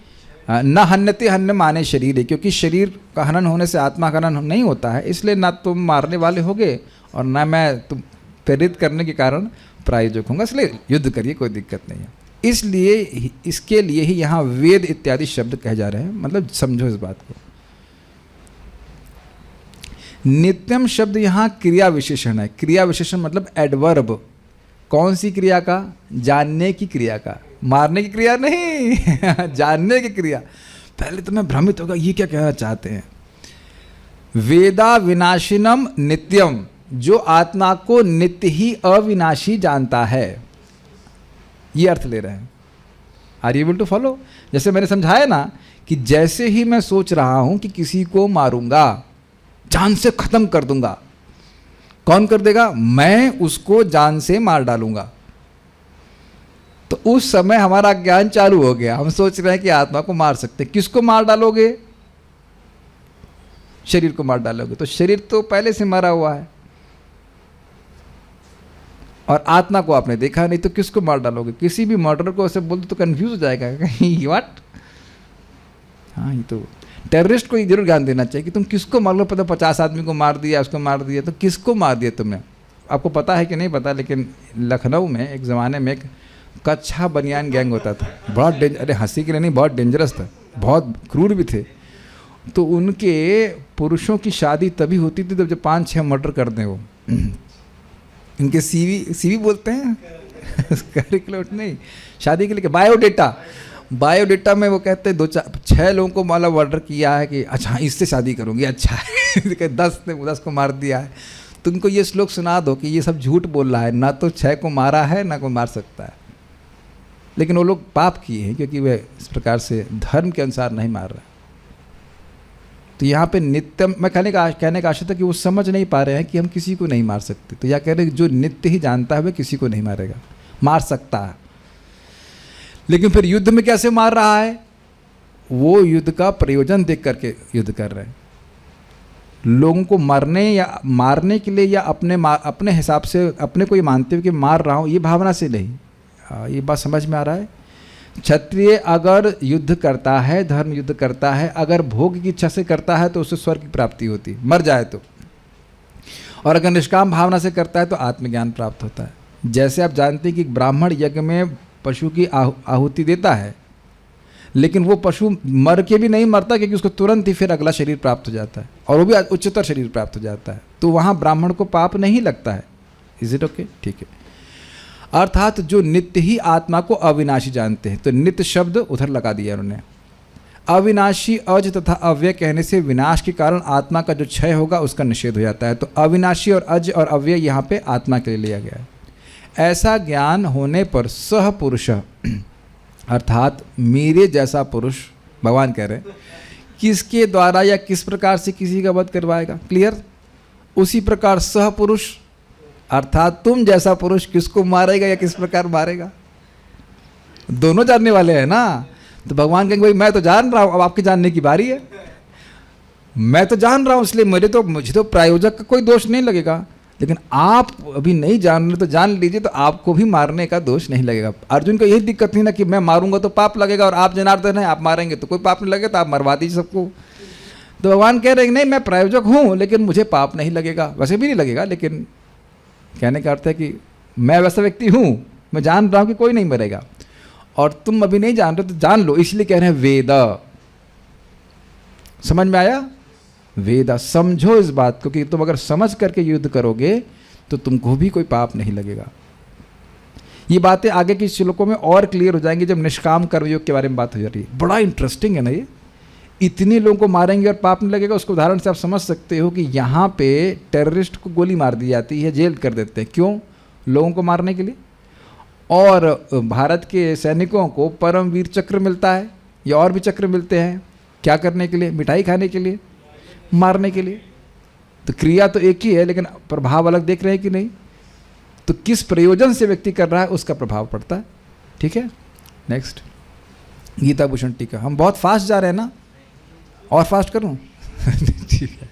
न हन्यते हन्य माने शरीर है, क्योंकि शरीर का हनन होने से आत्मा का हनन नहीं होता है, इसलिए ना तुम मारने वाले होगे और ना मैं तुम प्रेरित करने के कारण प्रायोजक होगा, इसलिए युद्ध करिए, कोई दिक्कत नहीं है। इसलिए इसके लिए ही यहाँ वेद इत्यादि शब्द कहे जा रहे हैं, मतलब समझो इस बात को। नित्यम शब्द यहाँ क्रिया विशेषण है। क्रिया विशेषण मतलब एडवर्ब। कौन सी क्रिया का? जानने की क्रिया का, मारने की क्रिया नहीं जानने की क्रिया। पहले तो मैं भ्रमित होगा ये क्या कहना चाहते हैं। वेदा विनाशिनम नित्यम, जो आत्मा को नित्य ही अविनाशी जानता है, ये अर्थ ले रहे हैं। Are you able to follow? जैसे मैंने समझाया ना कि जैसे ही मैं सोच रहा हूं कि किसी को मारूंगा, जान से खत्म कर दूंगा, कौन कर देगा? मैं उसको जान से मार डालूंगा। तो उस समय हमारा ज्ञान चालू हो गया, हम सोच रहे हैं कि आत्मा को मार सकते। किसको मार डालोगे? शरीर को मार डालोगे। तो शरीर तो पहले से मरा हुआ है और आत्मा को आपने देखा नहीं, तो किसको मार डालोगे? किसी भी मर्डर को ऐसे बोल दो तो कंफ्यूज हो जाएगा कहीं व्हाट। हाँ, ये तो टेररिस्ट को जरूर ज्ञान देना चाहिए कि तुम किसको मार लो। पता 50 आदमी को मार दिया, उसको मार दिया, तो किसको मार दिया तुमने? आपको पता है कि नहीं पता, लेकिन लखनऊ में एक ज़माने में एक कच्छा बनियान गैंग होता था, बहुत अरे हंसी के लिए नहीं, बहुत डेंजरस था, बहुत क्रूर भी थे। तो उनके पुरुषों की शादी तभी होती थी जब 5-6 मर्डर कर दें वो। इनके सीवी बोलते हैं करिकुलर नहीं, शादी के लिए बायोडेटा में वो कहते हैं 2-4-6 लोगों को माला मर्डर किया है कि अच्छा इससे शादी करूँगी, अच्छा है 10 को मार दिया है। तो उनको ये श्लोक सुना दो कि ये सब झूठ बोल रहा है, ना तो 6 को मारा है ना कोई मार सकता है, लेकिन वो लोग पाप किए हैं क्योंकि वे इस प्रकार से धर्म के अनुसार नहीं मार रहे। तो यहाँ पे नित्यम, मैं कहने का आशा था कि वो समझ नहीं पा रहे हैं कि हम किसी को नहीं मार सकते। तो यह कह रहे हैं जो नित्य ही जानता है वह किसी को नहीं मारेगा, मार सकता है। लेकिन फिर युद्ध में कैसे मार रहा है? वो युद्ध का प्रयोजन देख करके युद्ध कर रहे हैं। लोगों को मरने या मारने के लिए या अपने हिसाब से अपने को ये मानते हुए कि मार रहा हूँ, ये भावना से नहीं। ये बात समझ में आ रहा है? क्षत्रिय अगर युद्ध करता है, धर्म युद्ध करता है, अगर भोग की इच्छा से करता है तो उसे स्वर्ग की प्राप्ति होती है, मर जाए तो। और अगर निष्काम भावना से करता है तो आत्मज्ञान प्राप्त होता है। जैसे आप जानते हैं कि ब्राह्मण यज्ञ में पशु की आहुति देता है, लेकिन वो पशु मर के भी नहीं मरता क्योंकि उसको तुरंत ही फिर अगला शरीर प्राप्त हो जाता है और वो भी उच्चतर शरीर प्राप्त हो जाता है। तो वहाँ ब्राह्मण को पाप नहीं लगता है। Is it okay? ठीक है। अर्थात जो नित्य ही आत्मा को अविनाशी जानते हैं, तो नित्य शब्द उधर लगा दिया उन्होंने। अविनाशी अज तथा अव्यय कहने से विनाश के कारण आत्मा का जो क्षय होगा उसका निषेध हो जाता है। तो अविनाशी और अज और अव्यय यहाँ पे आत्मा के लिए लिया गया है। ऐसा ज्ञान होने पर सह पुरुष, अर्थात मेरे जैसा पुरुष, भगवान कह रहे हैं, किसके द्वारा या किस प्रकार से किसी का वध करवाएगा? क्लियर? उसी प्रकार सह पुरुष अर्थात तुम जैसा पुरुष किसको मारेगा या किस प्रकार मारेगा? दोनों जानने वाले हैं ना। तो भगवान कहेंगे भाई मैं तो जान रहा हूं, अब आपकी जानने की बारी है। मैं तो जान रहा हूं, इसलिए मुझे तो प्रायोजक का कोई दोष नहीं लगेगा, लेकिन आप अभी नहीं जान रहे तो जान लीजिए, तो आपको भी मारने का दोष नहीं लगेगा। अर्जुन को यही दिक्कत थी ना कि मैं मारूंगा तो पाप लगेगा, और आप जनार्दन हैं, आप मारेंगे तो कोई पाप नहीं लगेगा, तो आप मरवा दीजिए सबको। तो भगवान कह रहे हैं नहीं, मैं प्रायोजक हूँ लेकिन मुझे पाप नहीं लगेगा, वैसे भी नहीं लगेगा, लेकिन कहने का अर्थ है कि मैं वैसा व्यक्ति हूँ, मैं जान रहा हूँ कि कोई नहीं मरेगा, और तुम अभी नहीं जान रहे तो जान लो, इसलिए कह रहे हैं वेद। समझ में आया? वेद, समझो इस बात को कि तुम अगर समझ करके युद्ध करोगे तो तुमको भी कोई पाप नहीं लगेगा। ये बातें आगे के श्लोकों में और क्लियर हो जाएंगी जब निष्काम कर्मयोग के बारे में बात हो जा रही है। बड़ा इंटरेस्टिंग है ना ये। इतने लोगों को मारेंगे और पाप नहीं लगेगा, उसको उदाहरण से आप समझ सकते हो कि यहाँ पे टेररिस्ट को गोली मार दी जाती है, जेल कर देते हैं, क्यों? लोगों को मारने के लिए। और भारत के सैनिकों को परमवीर चक्र मिलता है या और भी चक्र मिलते हैं, क्या करने के लिए? मिठाई खाने के लिए, मारने के लिए। तो क्रिया तो एक ही है लेकिन प्रभाव अलग देख रहे हैं कि नहीं? तो किस प्रयोजन से व्यक्ति कर रहा है उसका प्रभाव पड़ता है। ठीक है, नेक्स्ट। गीता भूषण टीका। हम बहुत फास्ट जा रहे हैं ना, और फास्ट करूं? ठीक है।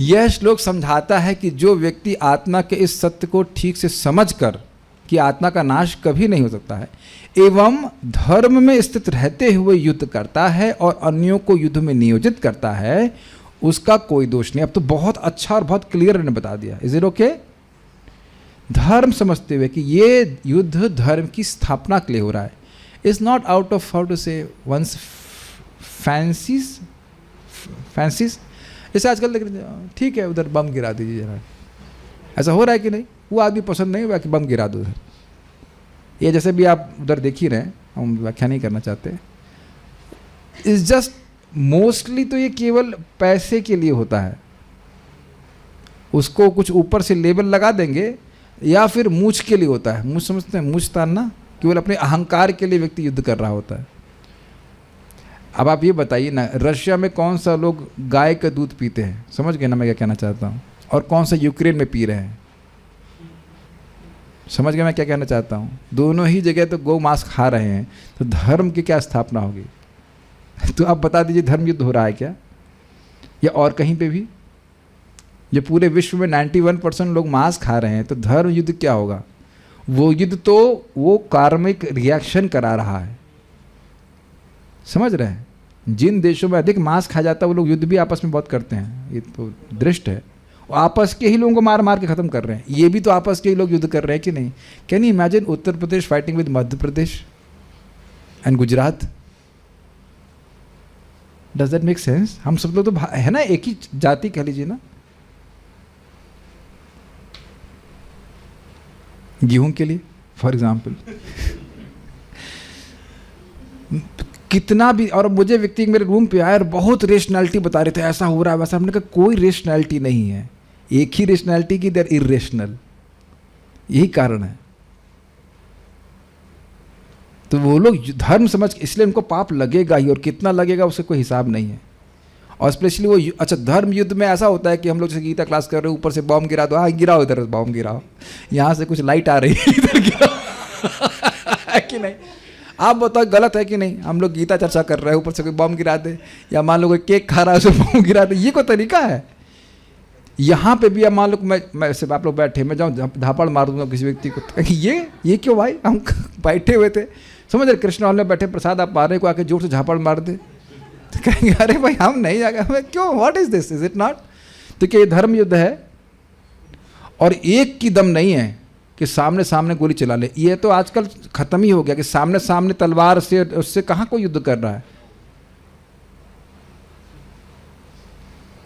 यह श्लोक समझाता है कि जो व्यक्ति आत्मा के इस सत्य को ठीक से समझकर कि आत्मा का नाश कभी नहीं हो सकता है एवं धर्म में स्थित रहते हुए युद्ध करता है और अन्यों को युद्ध में नियोजित करता है, उसका कोई दोष नहीं। अब तो बहुत अच्छा और बहुत क्लियर ने बता दिया। Is it okay? धर्म समझते हुए कि ये युद्ध धर्म की स्थापना के लिए हो रहा है। It's not out of how to say one's fancies. जैसे आजकल देख रहे, ठीक है उधर बम गिरा दीजिए जरा, ऐसा हो रहा है कि नहीं? वो आदमी पसंद नहीं हुआ कि बम गिरा दो उधर। ये जैसे भी आप उधर देख ही रहे हैं, हम व्याख्या नहीं करना चाहते। इट्स जस्ट मोस्टली तो ये केवल पैसे के लिए होता है। उसको कुछ ऊपर से लेबल लगा देंगे, या फिर मूछ के लिए होता है। मूछ समझते हैं? मूछ तानना, केवल अपने अहंकार के लिए व्यक्ति युद्ध कर रहा होता है। अब आप ये बताइए ना, रशिया में कौन सा लोग गाय का दूध पीते हैं? समझ गए ना मैं क्या कहना चाहता हूँ? और कौन सा यूक्रेन में पी रहे हैं? समझ गए मैं क्या कहना चाहता हूँ? दोनों ही जगह तो गौ मांस खा रहे हैं, तो धर्म की क्या स्थापना होगी? तो आप बता दीजिए, धर्म युद्ध हो रहा है क्या? या और कहीं पे भी? जो पूरे विश्व में 91% लोग मांस खा रहे हैं, तो धर्म युद्ध क्या होगा? वो युद्ध तो वो कार्मिक रिएक्शन करा रहा है। समझ रहे हैं? जिन देशों में अधिक मांस खाया जाता है वो लोग युद्ध भी आपस में बहुत करते हैं। ये तो दृष्ट है। वो आपस के ही लोगों को मार मार के ख़त्म कर रहे हैं। ये भी तो आपस के ही लोग युद्ध कर रहे हैं कि नहीं? Can you imagine Uttar Pradesh fighting with Madhya Pradesh and Gujarat? Does that make sense? हम सब लोग तो है ना, एक ही जाति कह लीजिए ना। गेहूं के लिए फॉर एग्जाम्पल कितना भी। और मुझे व्यक्ति मेरे रूम पे आया और बहुत रेशनैलिटी बता रहे थे, ऐसा हो रहा है वैसा। हमने कहा कोई रेशनैलिटी नहीं है, एक ही रेशनैलिटी की, देयर इरेशनल। यही कारण है। तो वो लोग धर्म समझ, इसलिए उनको पाप लगेगा ही, और कितना लगेगा उससे कोई हिसाब नहीं है। और स्पेशली वो अच्छा धर्म युद्ध में ऐसा होता है कि हम लोग जैसे गीता क्लास कर रहे हैं, ऊपर से बॉम्ब गिरा दो, हाँ गिराओ इधर बॉम्ब गिराओ, यहाँ से कुछ लाइट आ रही है इधर गिराओ। है कि नहीं? आप बताओ गलत है कि नहीं? हम लोग गीता चर्चा कर रहे हैं, ऊपर से कोई बॉम्ब गिरा दे, या मान लो कोई केक खा रहा है उसे बॉम्ब गिरा दे, ये कोई तरीका है? यहाँ पे भी अब मान लो मैं सिर्फ आप लोग बैठे, मैं जाऊँ धापड़ मार दूंगा किसी व्यक्ति को, ये क्यों भाई? हम बैठे हुए थे, समझ रहे, कृष्ण हॉल में बैठे, प्रसाद आप पा रहे को आके जोर से झापड़ मार दे, तो कहेंगे अरे भाई हम नहीं जाएंगे, हमें क्यों? What is this? Is it not? तो क्या ये धर्म युद्ध है? और एक की दम नहीं है कि सामने सामने गोली चला ले। ये तो आजकल खत्म ही हो गया कि सामने सामने तलवार से, उससे कहाँ कोई युद्ध कर रहा है।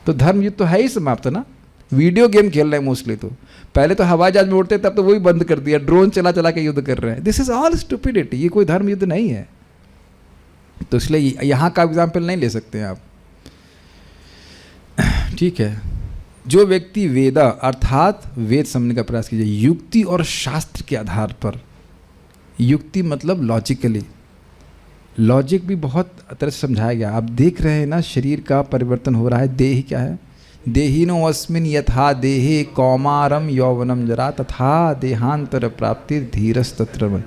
तो धर्म युद्ध तो है ही समाप्त ना। वीडियो गेम खेल रहे हैं मोस्टली। तो पहले तो हवाई जहाज में उड़ते, तब तो वही बंद कर दिया, ड्रोन चला चला के युद्ध कर रहे हैं। This is all stupidity. ये कोई धर्म युद्ध नहीं है। तो इसलिए यहाँ का एग्जाम्पल नहीं ले सकते हैं आप। ठीक है। जो व्यक्ति वेदा अर्थात वेद समझने का प्रयास कीजिए युक्ति और शास्त्र के आधार पर। युक्ति मतलब लॉजिकली। लॉजिक भी बहुत तरह से समझाया गया। आप देख रहे हैं ना, शरीर का परिवर्तन हो रहा है। देह क्या है? देहिनो अस्मिन यथा देहे कौमारम यौवनम जरा तथा देहांतर प्राप्ति धीरस तत्र।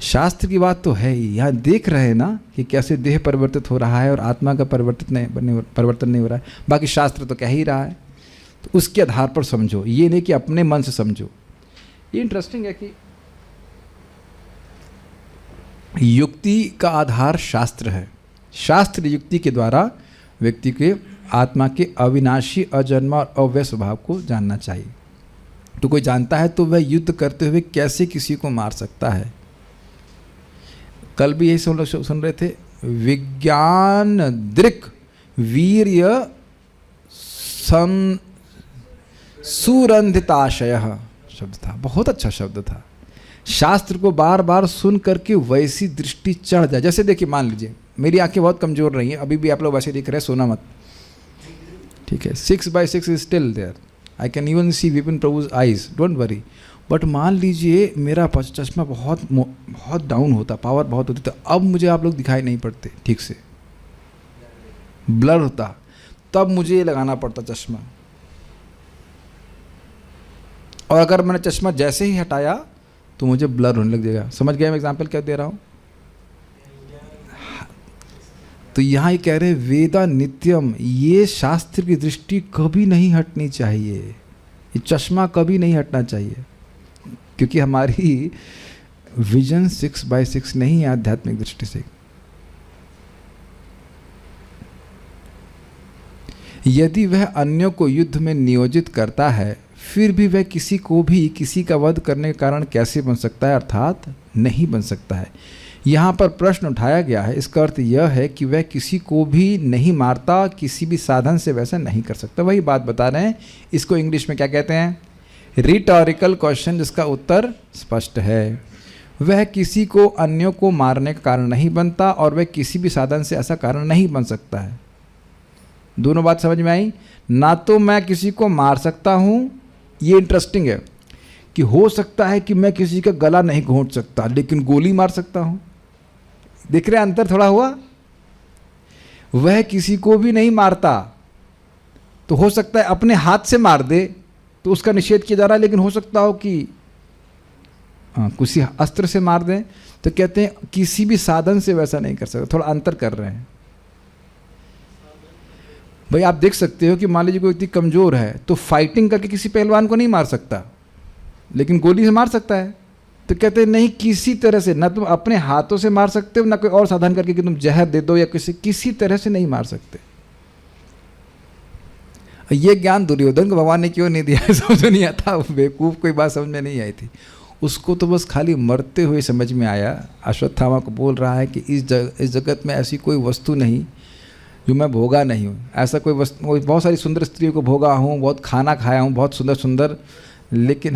शास्त्र की बात तो है ही। यहाँ देख रहे हैं ना कि कैसे देह परिवर्तित हो रहा है और आत्मा का परिवर्तन नहीं हो रहा है। बाकी शास्त्र तो कह ही रहा है। तो उसके आधार पर समझो, ये नहीं कि अपने मन से समझो। ये इंटरेस्टिंग है कि युक्ति का आधार शास्त्र है। शास्त्र युक्ति के द्वारा व्यक्ति के आत्मा के अविनाशी अजन्मा और अव्यय स्वभाव को जानना चाहिए। तो कोई जानता है तो वह युद्ध करते हुए कैसे किसी को मार सकता है। कल भी यही सुन रहे थे। विज्ञान दृक् वीर्य सुरंधिताशय शब्द था, बहुत अच्छा शब्द था। शास्त्र को बार बार सुन करके वैसी दृष्टि चढ़ जाए। जैसे देखिए, मान लीजिए मेरी आंखें बहुत कमज़ोर रही हैं, अभी भी आप लोग वैसे देख रहे हैं, सोना मत, ठीक है। 6/6 is still there. I can even see Vipin Prabhu's eyes, don't worry. But मान लीजिए मेरा चश्मा बहुत डाउन होता, पावर बहुत होती, तो अब मुझे आप लोग दिखाई नहीं पड़ते ठीक से, ब्लर होता, तब मुझे ये लगाना पड़ता चश्मा। और अगर मैंने चश्मा जैसे ही हटाया तो मुझे ब्लर होने लग जाएगा। समझ गए मैं एग्जाम्पल क्या दे रहा हूँ? तो यहाँ ये कह रहे हैं वेदा नित्यम, ये शास्त्र की दृष्टि कभी नहीं हटनी चाहिए, ये चश्मा कभी नहीं हटना चाहिए, क्योंकि हमारी विजन 6/6 नहीं है आध्यात्मिक दृष्टि से। यदि वह अन्यों को युद्ध में नियोजित करता है, फिर भी वह किसी को भी किसी का वध करने के कारण कैसे बन सकता है, अर्थात नहीं बन सकता है। यहाँ पर प्रश्न उठाया गया है, इसका अर्थ यह है कि वह किसी को भी नहीं मारता, किसी भी साधन से वैसा नहीं कर सकता। वही बात बता रहे हैं, इसको इंग्लिश में क्या कहते हैं, रिटोरिकल क्वेश्चन, जिसका उत्तर स्पष्ट है। वह किसी को अन्यों को मारने का कारण नहीं बनता और वह किसी भी साधन से ऐसा कारण नहीं बन सकता है। दोनों बात समझ में आई ना? तो मैं किसी को मार सकता हूँ, ये इंटरेस्टिंग है कि हो सकता है कि मैं किसी का गला नहीं घोंट सकता, लेकिन गोली मार सकता हूँ। देख रहे अंतर थोड़ा हुआ? वह किसी को भी नहीं मारता, तो हो सकता है अपने हाथ से मार दे तो उसका निषेध किया जा रहा है, लेकिन हो सकता हो कि किसी अस्त्र से मार दें, तो कहते हैं किसी भी साधन से वैसा नहीं कर सकता। थोड़ा अंतर कर रहे हैं भाई। आप देख सकते हो कि मान लीजिए कोई व्यक्ति कमजोर है तो फाइटिंग करके किसी पहलवान को नहीं मार सकता, लेकिन गोली से मार सकता है। तो कहते हैं नहीं, किसी तरह से, ना तुम अपने हाथों से मार सकते हो, ना कोई और साधन करके कि तुम जहर दे दो या किसी तरह से नहीं मार सकते। ये ज्ञान दुर्योधन को भगवान ने क्यों नहीं दिया, समझ नहीं आता। बेवकूफ़, कोई बात समझ में नहीं आई थी उसको, तो बस खाली मरते हुए समझ में आया। अश्वत्थामा को बोल रहा है कि इस जगत में ऐसी कोई वस्तु नहीं जो मैं भोगा नहीं हूँ। ऐसा कोई वस्तु, बहुत सारी सुंदर स्त्रियों को भोगा हूँ, बहुत खाना खाया हूँ, बहुत सुंदर सुंदर, लेकिन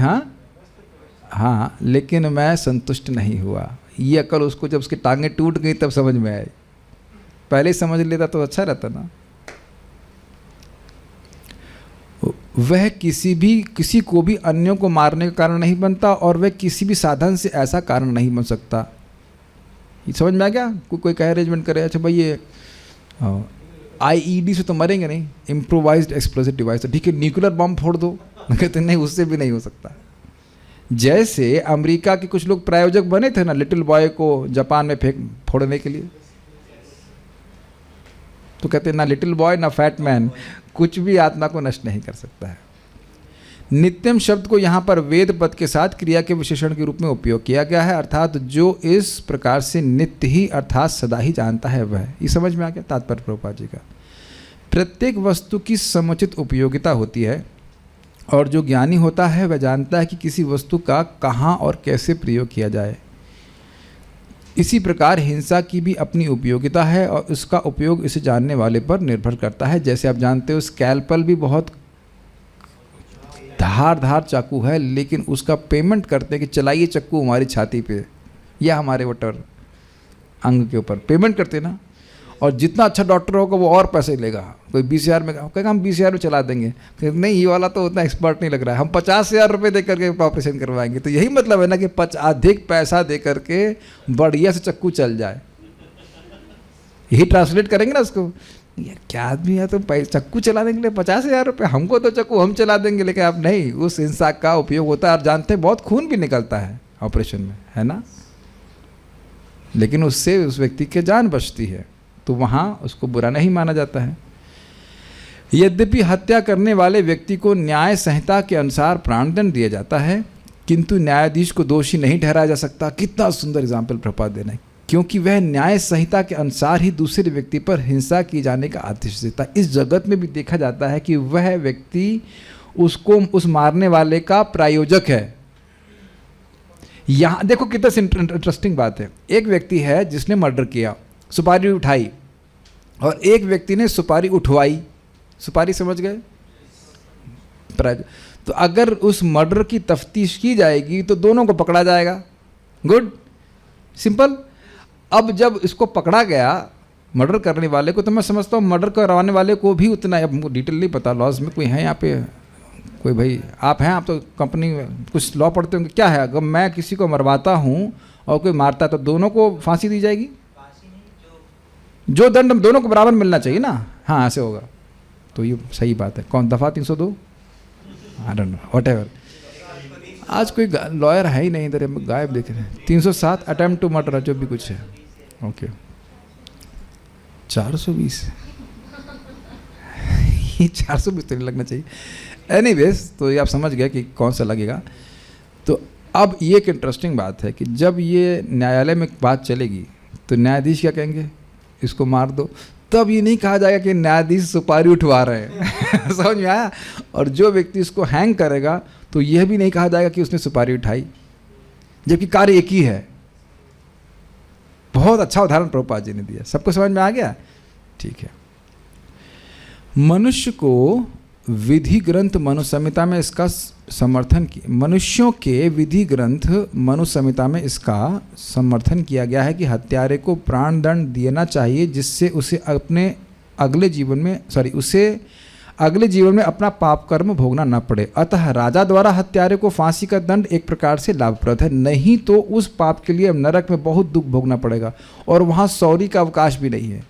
हाँ लेकिन मैं संतुष्ट नहीं हुआ। ये अकल उसको जब उसकी टांगें टूट गई तब समझ में आई। पहले समझ लेता तो अच्छा रहता ना। वह किसी को भी अन्यों को मारने का कारण नहीं बनता और वह किसी भी साधन से ऐसा कारण नहीं बन सकता। ये समझ में आ गया? कोई कहे अरेंजमेंट करे, अच्छा भाई ये IED से तो मरेंगे नहीं, इम्प्रोवाइज्ड एक्सप्लोसिव डिवाइस, तो ठीक है न्यूक्लियर बम फोड़ दो। कहते नहीं, उससे भी नहीं हो सकता। जैसे अमेरिका के कुछ लोग प्रायोजक बने थे ना लिटिल बॉय को जापान में फोड़ने के लिए, तो कहते ना लिटिल बॉय ना फैट मैन कुछ भी आत्मा को नष्ट नहीं कर सकता है। नित्यम शब्द को यहाँ पर वेद पद के साथ क्रिया के विशेषण के रूप में उपयोग किया गया है, अर्थात जो इस प्रकार से नित्य ही अर्थात सदा ही जानता है वह। ये समझ में आ गया तात्पर्य प्रभुपाद जी का। प्रत्येक वस्तु की समुचित उपयोगिता होती है और जो ज्ञानी होता है वह जानता है कि किसी वस्तु का कहाँ और कैसे प्रयोग किया जाए। इसी प्रकार हिंसा की भी अपनी उपयोगिता है और उसका उपयोग इसे जानने वाले पर निर्भर करता है। जैसे आप जानते हो स्कैल्पल भी बहुत धार चाकू है, लेकिन उसका पेमेंट करते हैं कि चलाइए चक्कू हमारी छाती पे या हमारे वटर अंग के ऊपर, पेमेंट करते ना। और जितना अच्छा डॉक्टर होगा वो और पैसे लेगा। कोई 20,000 में कहेगा हम 20,000 में चला देंगे, नहीं ये वाला तो उतना एक्सपर्ट नहीं लग रहा है, हम 50,000 रुपये दे करके ऑपरेशन करवाएंगे। तो यही मतलब है ना कि अधिक पैसा दे करके बढ़िया से चक्कू चल जाए। यही ट्रांसलेट करेंगे ना उसको। यार क्या आदमी है, तो चक्कू चलाने के लिए 50,000 रुपये, हमको तो चक्कू हम चला देंगे, लेकिन आप नहीं। उस हिंसा का उपयोग होता है और जानते हैं बहुत खून भी निकलता है ऑपरेशन में, है ना, लेकिन उससे उस व्यक्ति की जान बचती है, तो वहाँ उसको बुरा नहीं माना जाता है। यद्यपि हत्या करने वाले व्यक्ति को न्याय संहिता के अनुसार प्राणदंड दिया जाता है, किंतु न्यायाधीश को दोषी नहीं ठहराया जा सकता। कितना सुंदर एग्जाम्पल प्रभुपाद देना है, क्योंकि वह न्याय संहिता के अनुसार ही दूसरे व्यक्ति पर हिंसा किए जाने का आदेश देता है। इस जगत में भी देखा जाता है कि वह व्यक्ति उसको उस मारने वाले का प्रायोजक है। यहाँ देखो कितना इंटरेस्टिंग बात है। एक व्यक्ति है जिसने मर्डर किया, सुपारी उठाई, और एक व्यक्ति ने सुपारी उठवाई। सुपारी समझ गए? तो अगर उस मर्डर की तफ्तीश की जाएगी तो दोनों को पकड़ा जाएगा। Good, simple. अब जब इसको पकड़ा गया मर्डर करने वाले को, तो मैं समझता हूँ मर्डर करवाने वाले को भी उतना, अब मुझको डिटेल नहीं पता, लॉज में कोई है यहाँ पे, कोई भाई आप हैं, आप तो कंपनी में कुछ लॉ पढ़ते होंगे। क्या है, अगर मैं किसी को मरवाता हूँ और कोई मारता है तो दोनों को फांसी दी जाएगी? जो दंड दोनों को बराबर मिलना चाहिए ना। हाँ, ऐसे होगा तो ये सही बात है। कौन दफ़ा 302? I don't know, whatever. आज कोई लॉयर है ही नहीं इधर, गायब देख रहे हैं। 307 अटेम्प्ट टू मर्डर, जो भी कुछ है। ओके, 420 ये 420 तो नहीं लगना चाहिए। एनीवेज, तो ये आप समझ गए कि कौन सा लगेगा। तो अब ये एक इंटरेस्टिंग बात है कि जब ये न्यायालय में बात चलेगी तो न्यायाधीश क्या कहेंगे, इसको मार दो। तब ये नहीं कहा जाएगा कि न्यायाधीश सुपारी उठवा रहे हैं समझ में आया। और जो व्यक्ति इसको हैंग करेगा तो यह भी नहीं कहा जाएगा कि उसने सुपारी उठाई, जबकि कार्य एक ही है। बहुत अच्छा उदाहरण प्रभुपाद जी ने दिया। सबको समझ में आ गया? ठीक है। मनुष्य को विधि ग्रंथ मनु संहिता में इसका समर्थन किया। मनुष्यों के विधि ग्रंथ मनु संहिता में इसका समर्थन किया गया है कि हत्यारे को प्राण दंड देना चाहिए, जिससे उसे अगले जीवन में अपना पाप कर्म भोगना न पड़े। अतः राजा द्वारा हत्यारे को फांसी का दंड एक प्रकार से लाभप्रद है, नहीं तो उस पाप के लिए नरक में बहुत दुख भोगना पड़ेगा और वहाँ सॉरी का अवकाश भी नहीं है।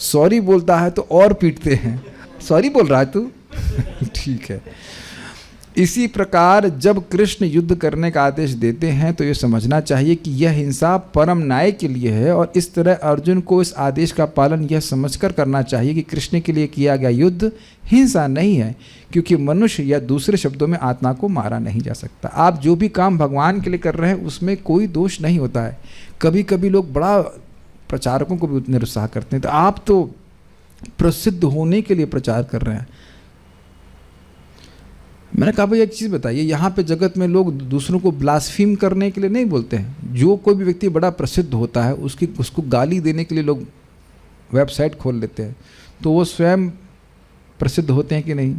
सॉरी बोलता है तो और पीटते हैं। सॉरी बोल रहा है तू ठीक है। इसी प्रकार जब कृष्ण युद्ध करने का आदेश देते हैं तो ये समझना चाहिए कि यह हिंसा परम न्याय के लिए है, और इस तरह अर्जुन को इस आदेश का पालन यह समझकर करना चाहिए कि कृष्ण के लिए किया गया युद्ध हिंसा नहीं है, क्योंकि मनुष्य या दूसरे शब्दों में आत्मा को मारा नहीं जा सकता। आप जो भी काम भगवान के लिए कर रहे हैं उसमें कोई दोष नहीं होता है। कभी कभी लोग बड़ा प्रचारकों को भी निरुत्साह करते हैं, तो आप तो प्रसिद्ध होने के लिए प्रचार कर रहे हैं। मैंने कहा भाई एक चीज़ बताइए, यहाँ पे जगत में लोग दूसरों को ब्लास्फीम करने के लिए नहीं बोलते हैं। जो कोई भी व्यक्ति बड़ा प्रसिद्ध होता है उसको गाली देने के लिए लोग वेबसाइट खोल लेते हैं, तो वो स्वयं प्रसिद्ध होते हैं कि नहीं?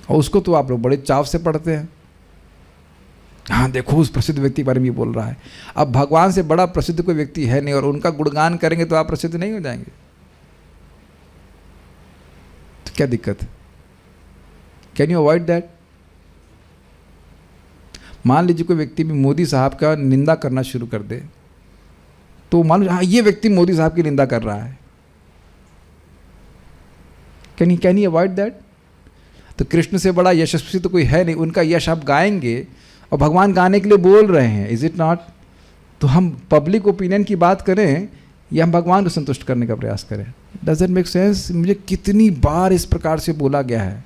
और उसको तो आप लोग बड़े चाव से पढ़ते हैं। हाँ देखो उस प्रसिद्ध व्यक्ति के बारे में ये बोल रहा है। अब भगवान से बड़ा प्रसिद्ध कोई व्यक्ति है नहीं और उनका गुणगान करेंगे तो आप प्रसिद्ध नहीं हो जाएंगे? तो क्या दिक्कत है? Can you avoid that? मान लीजिए कोई व्यक्ति भी मोदी साहब का निंदा करना शुरू कर दे, तो मान लीजिए हाँ ये व्यक्ति मोदी साहब की निंदा कर रहा है, कैन यू अवॉइड दैट? तो कृष्ण से बड़ा यशस्वी तो कोई है नहीं, उनका यश आप गाएंगे और भगवान गाने के लिए बोल रहे हैं, इज इट नॉट? तो हम पब्लिक ओपिनियन की बात करें या हम भगवान को संतुष्ट करने का प्रयास करें? Doesn't make sense. मुझे कितनी बार इस प्रकार से बोला गया है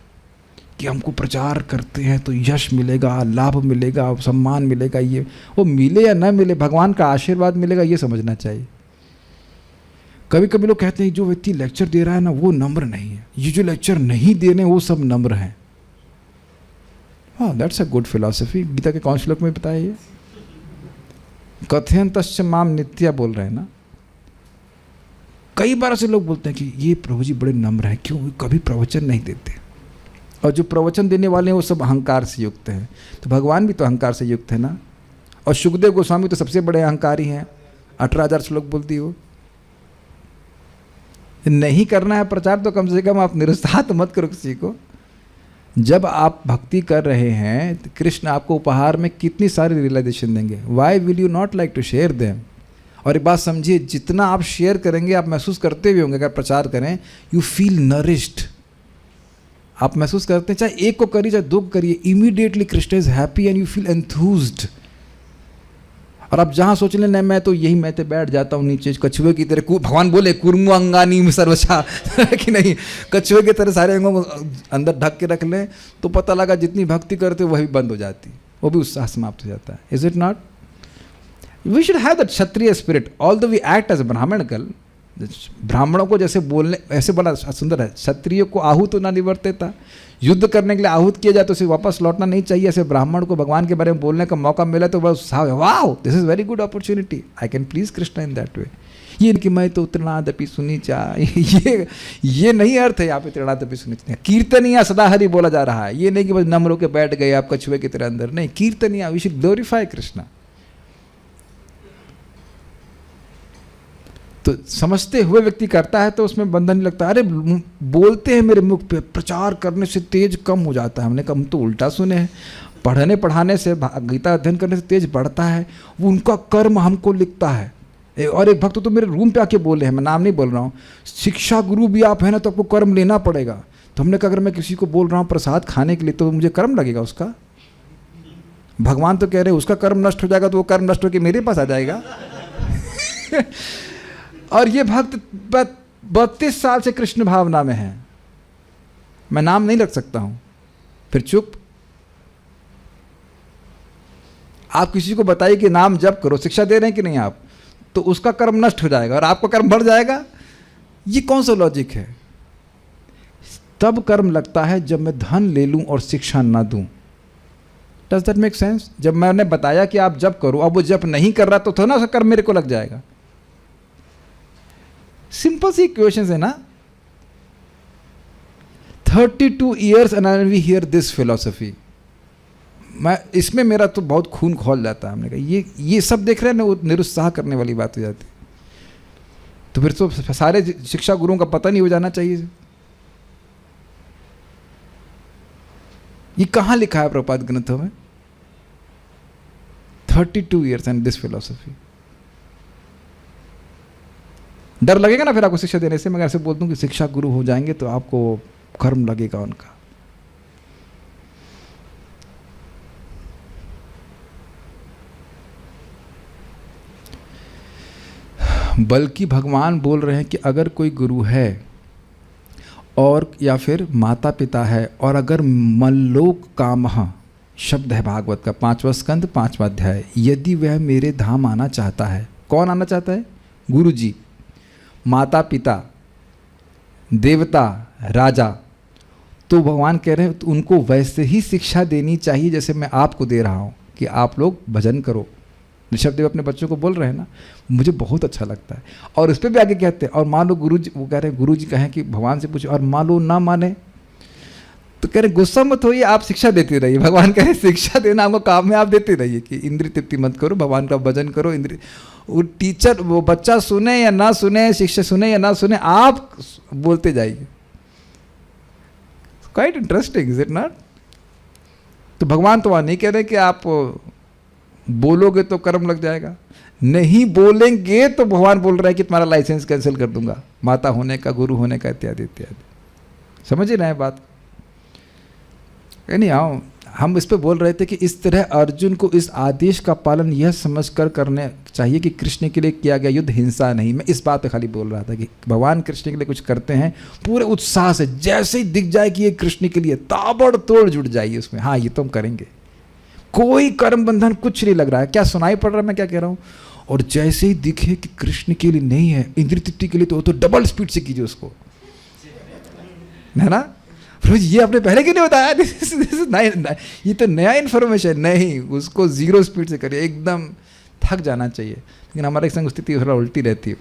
कि हमको प्रचार करते हैं तो यश मिलेगा, लाभ मिलेगा, सम्मान मिलेगा। ये वो मिले या ना मिले, भगवान का आशीर्वाद मिलेगा, ये समझना चाहिए। कभी कभी लोग कहते हैं जो व्यक्ति लेक्चर दे रहा है ना वो नम्र नहीं है, ये जो लेक्चर नहीं दे रहे वो सब नम्र हैं। हाँ that's a good philosophy. Gita के कौन श्लोक में बताया ये? कथयन्तश्च माम नित्या बोल रहे हैं ना। कई बार ऐसे लोग बोलते हैं कि ये प्रभु जी बड़े नम्र हैं, क्यों कभी प्रवचन नहीं देते, और जो प्रवचन देने वाले हैं वो सब अहंकार से युक्त हैं। तो भगवान भी तो अहंकार से युक्त है ना। और सुखदेव गोस्वामी तो सबसे बड़े अहंकारी हैं, 18,000 श्लोक बोलती हो। नहीं करना है प्रचार तो कम से कम आप निरुत्साह तो मत करो किसी को। जब आप भक्ति कर रहे हैं तो कृष्ण आपको उपहार में कितनी सारी रियलाइजेशन देंगे। Why will you not like to share them? और एक बात समझिए, जितना आप शेयर करेंगे आप महसूस करते भी होंगे। अगर प्रचार करें यू फील नरिश्ड, आप महसूस करते हैं, चाहे एक को करिए चाहे दो को करिए, immediately Krishna is happy and you feel enthused. और आप जहाँ सोच लें मैं तो यही मैं तो बैठ जाता हूँ नीचे कछुए की तरह, भगवान बोले कुर्मु अंगानी में सर्वशा कि नहीं, कछुए की तरह सारे अंगों को अंदर ढक के रख लें तो पता लगा जितनी भक्ति करते वही बंद हो जाती, वो भी उत्साह समाप्त हो जाता है। Is it not? We should have that kshatriya spirit all the we act as brahminical. ब्राह्मणों को जैसे बोलने ऐसे बड़ा सुंदर है, क्षत्रिय को आहूत ना निवर्ते था, युद्ध करने के लिए आहूत किया जाए तो उसे वापस लौटना नहीं चाहिए। ऐसे ब्राह्मण को भगवान के बारे में बोलने का मौका मिला तो बड़ा उत्साह है, वाह this is very good opportunity, I can please Krishna in that way. ये कि मैं तो तृणादपि सुनीचा, ये नहीं अर्थ है यहाँ पे तृणादपि सुनीचा। कीर्तनिया सदा हरि बोला जा रहा है, ये नहीं कि बस नम्र होकर बैठ गए आप कछुए की तरह अंदर, नहीं, कीर्तनिया, वी शुड ग्लोरीफाई कृष्णा। तो समझते हुए व्यक्ति करता है तो उसमें बंधन नहीं लगता। अरे बोलते हैं मेरे मुख पे, प्रचार करने से तेज कम हो जाता है। हमने कहा हम तो उल्टा सुने हैं, पढ़ने पढ़ाने से, गीता अध्ययन करने से तेज बढ़ता है, वो उनका कर्म हमको लिखता है। और एक भक्त तो मेरे रूम पे आके बोले हैं, मैं नाम नहीं बोल रहा हूँ, शिक्षा गुरु भी आप है ना तो आपको कर्म लेना पड़ेगा। तो हमने कहा अगर मैं किसी को बोल रहा हूँ प्रसाद खाने के लिए तो मुझे कर्म लगेगा उसका? भगवान तो कह रहे हैं उसका कर्म नष्ट हो जाएगा तो वो कर्म नष्ट होकर मेरे पास आ जाएगा। और ये भक्त 32 साल से कृष्ण भावना में है, मैं नाम नहीं रख सकता हूं, फिर चुप। आप किसी को बताइए कि नाम जप करो, शिक्षा दे रहे हैं कि नहीं आप, तो उसका कर्म नष्ट हो जाएगा और आपका कर्म बढ़ जाएगा। ये कौन सा लॉजिक है? तब कर्म लगता है जब मैं धन ले लूं और शिक्षा ना दूं। Does that make sense? जब मैंने बताया कि आप जप करो, अब वो जप नहीं कर रहा तो थोड़ा ना उसका कर्म मेरे को लग जाएगा। सिंपल सी इक्वेशंस है ना। 32 years and we hear this philosophy। मैं इसमें मेरा तो बहुत खून खौल जाता है। हमने कहा ये सब देख रहे हैं ना, वो निरुत्साह करने वाली बात हो जाती। तो फिर तो सारे शिक्षा गुरुओं का पता नहीं हो जाना चाहिए। ये कहाँ लिखा है प्रभुपाद ग्रंथों में? 32 years and this philosophy। डर लगेगा ना फिर आपको शिक्षा देने से? मैं ऐसे बोल दूं कि शिक्षा गुरु हो जाएंगे तो आपको कर्म लगेगा उनका। बल्कि भगवान बोल रहे हैं कि अगर कोई गुरु है और या फिर माता पिता है और अगर मल्लोक कामः शब्द है भागवत का 5वां स्कंद 5वां अध्याय, यदि वह मेरे धाम आना चाहता है। कौन आना चाहता है? गुरु जी, माता पिता, देवता, राजा। तो भगवान कह रहे हैं तो उनको वैसे ही शिक्षा देनी चाहिए जैसे मैं आपको दे रहा हूँ कि आप लोग भजन करो। ऋषभदेव अपने बच्चों को बोल रहे हैं ना, मुझे बहुत अच्छा लगता है। और उस पर भी आगे कहते हैं और मान लो गुरु जी, वो कह रहे हैं गुरु जी कहें कि भगवान से पूछो और मान लो ना माने तो कह रहे गुस्सा मत होइए, आप शिक्षा देते रहिए। भगवान कह रहे शिक्षा देना आपको काम में, आप देते रहिए कि इंद्रिय तृप्ति मत करो, भगवान का भजन करो। इंद्रिय वो टीचर, वो बच्चा सुने या ना सुने, शिक्षक सुने या ना सुने, आप बोलते जाइए। Quite interesting, is it not? तो भगवान तो वहाँ नहीं कह रहे कि आप बोलोगे तो कर्म लग जाएगा, नहीं बोलेंगे तो भगवान बोल रहा है कि तुम्हारा लाइसेंस कैंसिल कर दूंगा, माता होने का, गुरु होने का, इत्यादि इत्यादि। समझ ही रहे हैं बात? नहीं आओ, हम इस पे बोल रहे थे कि इस तरह अर्जुन को इस आदेश का पालन यह समझकर करने चाहिए कि कृष्ण के लिए किया गया युद्ध हिंसा नहीं। मैं इस बात पे खाली बोल रहा था कि भगवान कृष्ण के लिए कुछ करते हैं पूरे उत्साह से, जैसे ही दिख जाए कि ये कृष्ण के लिए, ताबड़तोड़ जुट जाइए उसमें। हाँ ये तो हम करेंगे, कोई कर्म बंधन कुछ नहीं लग रहा है। क्या सुनाई पड़ रहा है मैं क्या कह रहा हूँ? और जैसे ही दिखे कि कृष्ण के लिए नहीं है, इंद्रिय तृप्ति के लिए, तो डबल स्पीड से कीजिए उसको, है ना? ये आपने पहले क्यों नहीं बताया? ये तो नया इन्फॉर्मेशन। नहीं, उसको 0 स्पीड से करिए, एकदम थक जाना चाहिए। लेकिन हमारे संग स्थिति थोड़ा उल्टी रहती है।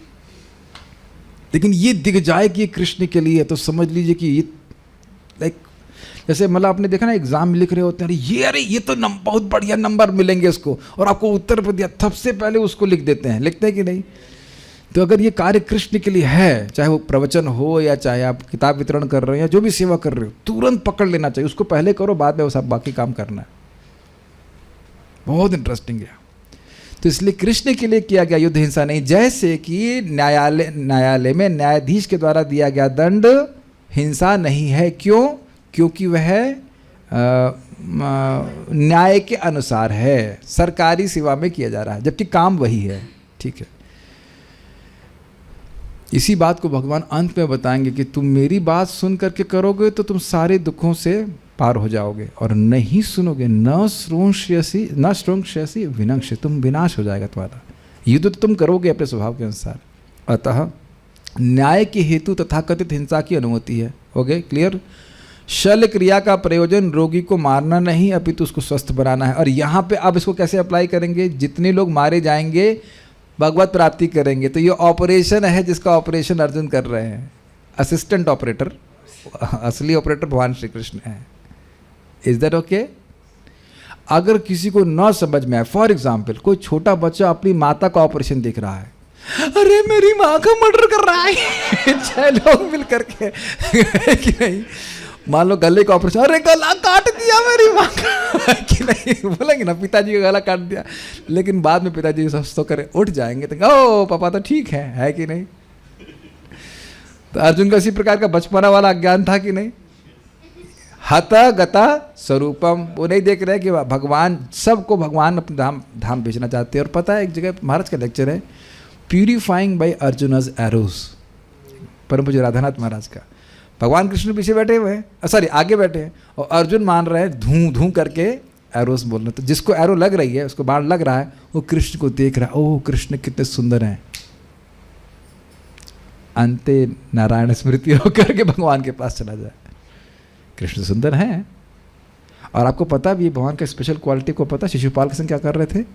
लेकिन ये दिख जाए कि ये कृष्ण के लिए, तो समझ लीजिए कि ये लाइक जैसे मतलब आपने देखा ना एग्जाम लिख रहे होते हैं, अरे ये तो बहुत बढ़िया नंबर मिलेंगे उसको, और आपको उत्तर पर दिया, सबसे पहले उसको लिख देते हैं। लिखते हैं कि नहीं? तो अगर ये कार्य कृष्ण के लिए है, चाहे वो प्रवचन हो या चाहे आप किताब वितरण कर रहे हो या जो भी सेवा कर रहे हो, तुरंत पकड़ लेना चाहिए उसको। पहले करो, बाद में वो सब बाकी काम करना है। बहुत इंटरेस्टिंग है। तो इसलिए कृष्ण के लिए किया गया युद्ध हिंसा नहीं। जैसे कि न्यायालय में न्यायाधीश के द्वारा दिया गया दंड हिंसा नहीं है। क्यों? क्योंकि वह न्याय के अनुसार है, सरकारी सेवा में किया जा रहा है, जबकि काम वही है। ठीक है, इसी बात को भगवान अंत में बताएंगे कि तुम मेरी बात सुन करके करोगे तो तुम सारे दुखों से पार हो जाओगे, और नहीं सुनोगे न श्रोष्यसि विनश्य, तुम विनाश हो जाएगा तुम्हारा। युद्ध तो तुम करोगे अपने स्वभाव के अनुसार। अतः न्याय के हेतु तथाकथित हिंसा की अनुमति है। Okay, clear? शल्य क्रिया का प्रयोजन रोगी को मारना नहीं, अपितु उसको स्वस्थ बनाना है। और यहाँ पे अब इसको कैसे अप्लाई करेंगे? जितने लोग मारे जाएंगे भगवत प्राप्ति करेंगे। तो ये ऑपरेशन है जिसका ऑपरेशन अर्जुन कर रहे हैं, असिस्टेंट ऑपरेटर। असली ऑपरेटर भगवान श्री कृष्ण है। Is that okay? अगर किसी को न समझ में आए, फॉर एग्जाम्पल कोई छोटा बच्चा अपनी माता का ऑपरेशन देख रहा है, अरे मेरी माँ का मर्डर कर रहा है 6 लोग मिल करके कि नहीं, मान लो गले का ऑपरेशन, अरे गला काट दिया मेरी माँ का कि नहीं, बोलेंगे ना पिताजी का गला काट दिया। लेकिन बाद में पिताजी तो करे उठ जाएंगे, तो ओ पापा तो ठीक है कि नहीं? तो अर्जुन का इसी प्रकार का बचपना वाला अज्ञान था कि नहीं? हता गता स्वरूपम, वो नहीं देख रहे कि भगवान, सबको भगवान अपने धाम भेजना चाहते हैं। और पता है एक जगह महाराज का लेक्चर है, प्यूरिफाइंग बाय अर्जुनस एरोस। परम पूज्य राधानाथ महाराज का, भगवान कृष्ण पीछे बैठे हुए हैं, सॉरी आगे बैठे हैं, और अर्जुन मान रहे हैं धूं धूं करके एरोस बोल रहे। तो जिसको एरो लग रही है, उसको बाण लग रहा है, वो कृष्ण को देख रहा है, ओह कृष्ण कितने सुंदर हैं। अंते नारायण स्मृति होकर के भगवान के पास चला जाए। कृष्ण सुंदर हैं। और आपको पता भी, भगवान का स्पेशल क्वालिटी को पता, शिशुपाल के संग क्या कर रहे थे?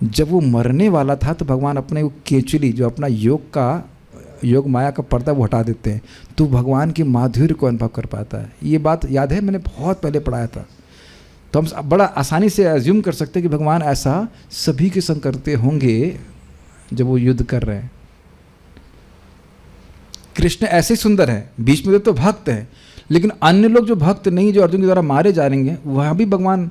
जब वो मरने वाला था तो भगवान अपने वो केचुली, जो अपना योग माया का पर्दा, वो हटा देते हैं, तो भगवान की माधुर्य को अनुभव कर पाता है। ये बात याद है, मैंने बहुत पहले पढ़ाया था। तो हम बड़ा आसानी से एज्यूम कर सकते हैं कि भगवान ऐसा सभी के संग करते होंगे जब वो युद्ध कर रहे हैं। कृष्ण ऐसे सुंदर है, बीच में तो भक्त है, लेकिन अन्य लोग जो भक्त नहीं, जो अर्जुन के द्वारा मारे जा रहे हैं, वहाँ भी भगवान,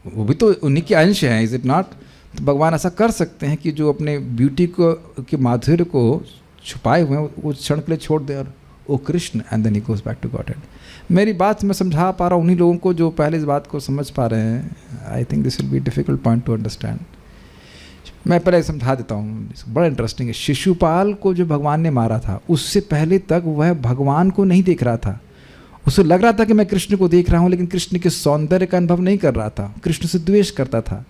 वो भी तो उन्हीं के अंश हैं, इज इट नॉट? तो भगवान ऐसा कर सकते हैं कि जो अपने ब्यूटी को के माधुर्य को छुपाए हुए हैं, वो क्षण के लिए छोड़ दे और O Krishna, and then he goes back to godhead. मेरी बात मैं समझा पा रहा हूँ उन्हीं लोगों को जो पहले इस बात को समझ पा रहे हैं। I think this will be difficult point two understand. मैं पहले समझा देता हूँ, बड़ा इंटरेस्टिंग है। शिशुपाल को जो भगवान ने मारा था, उससे पहले तक वह भगवान को नहीं देख रहा था। उसे लग रहा था कि मैं कृष्ण को देख रहा हूँ, लेकिन कृष्ण के सौंदर्य का अनुभव नहीं कर रहा था, कृष्ण से द्वेष करता था।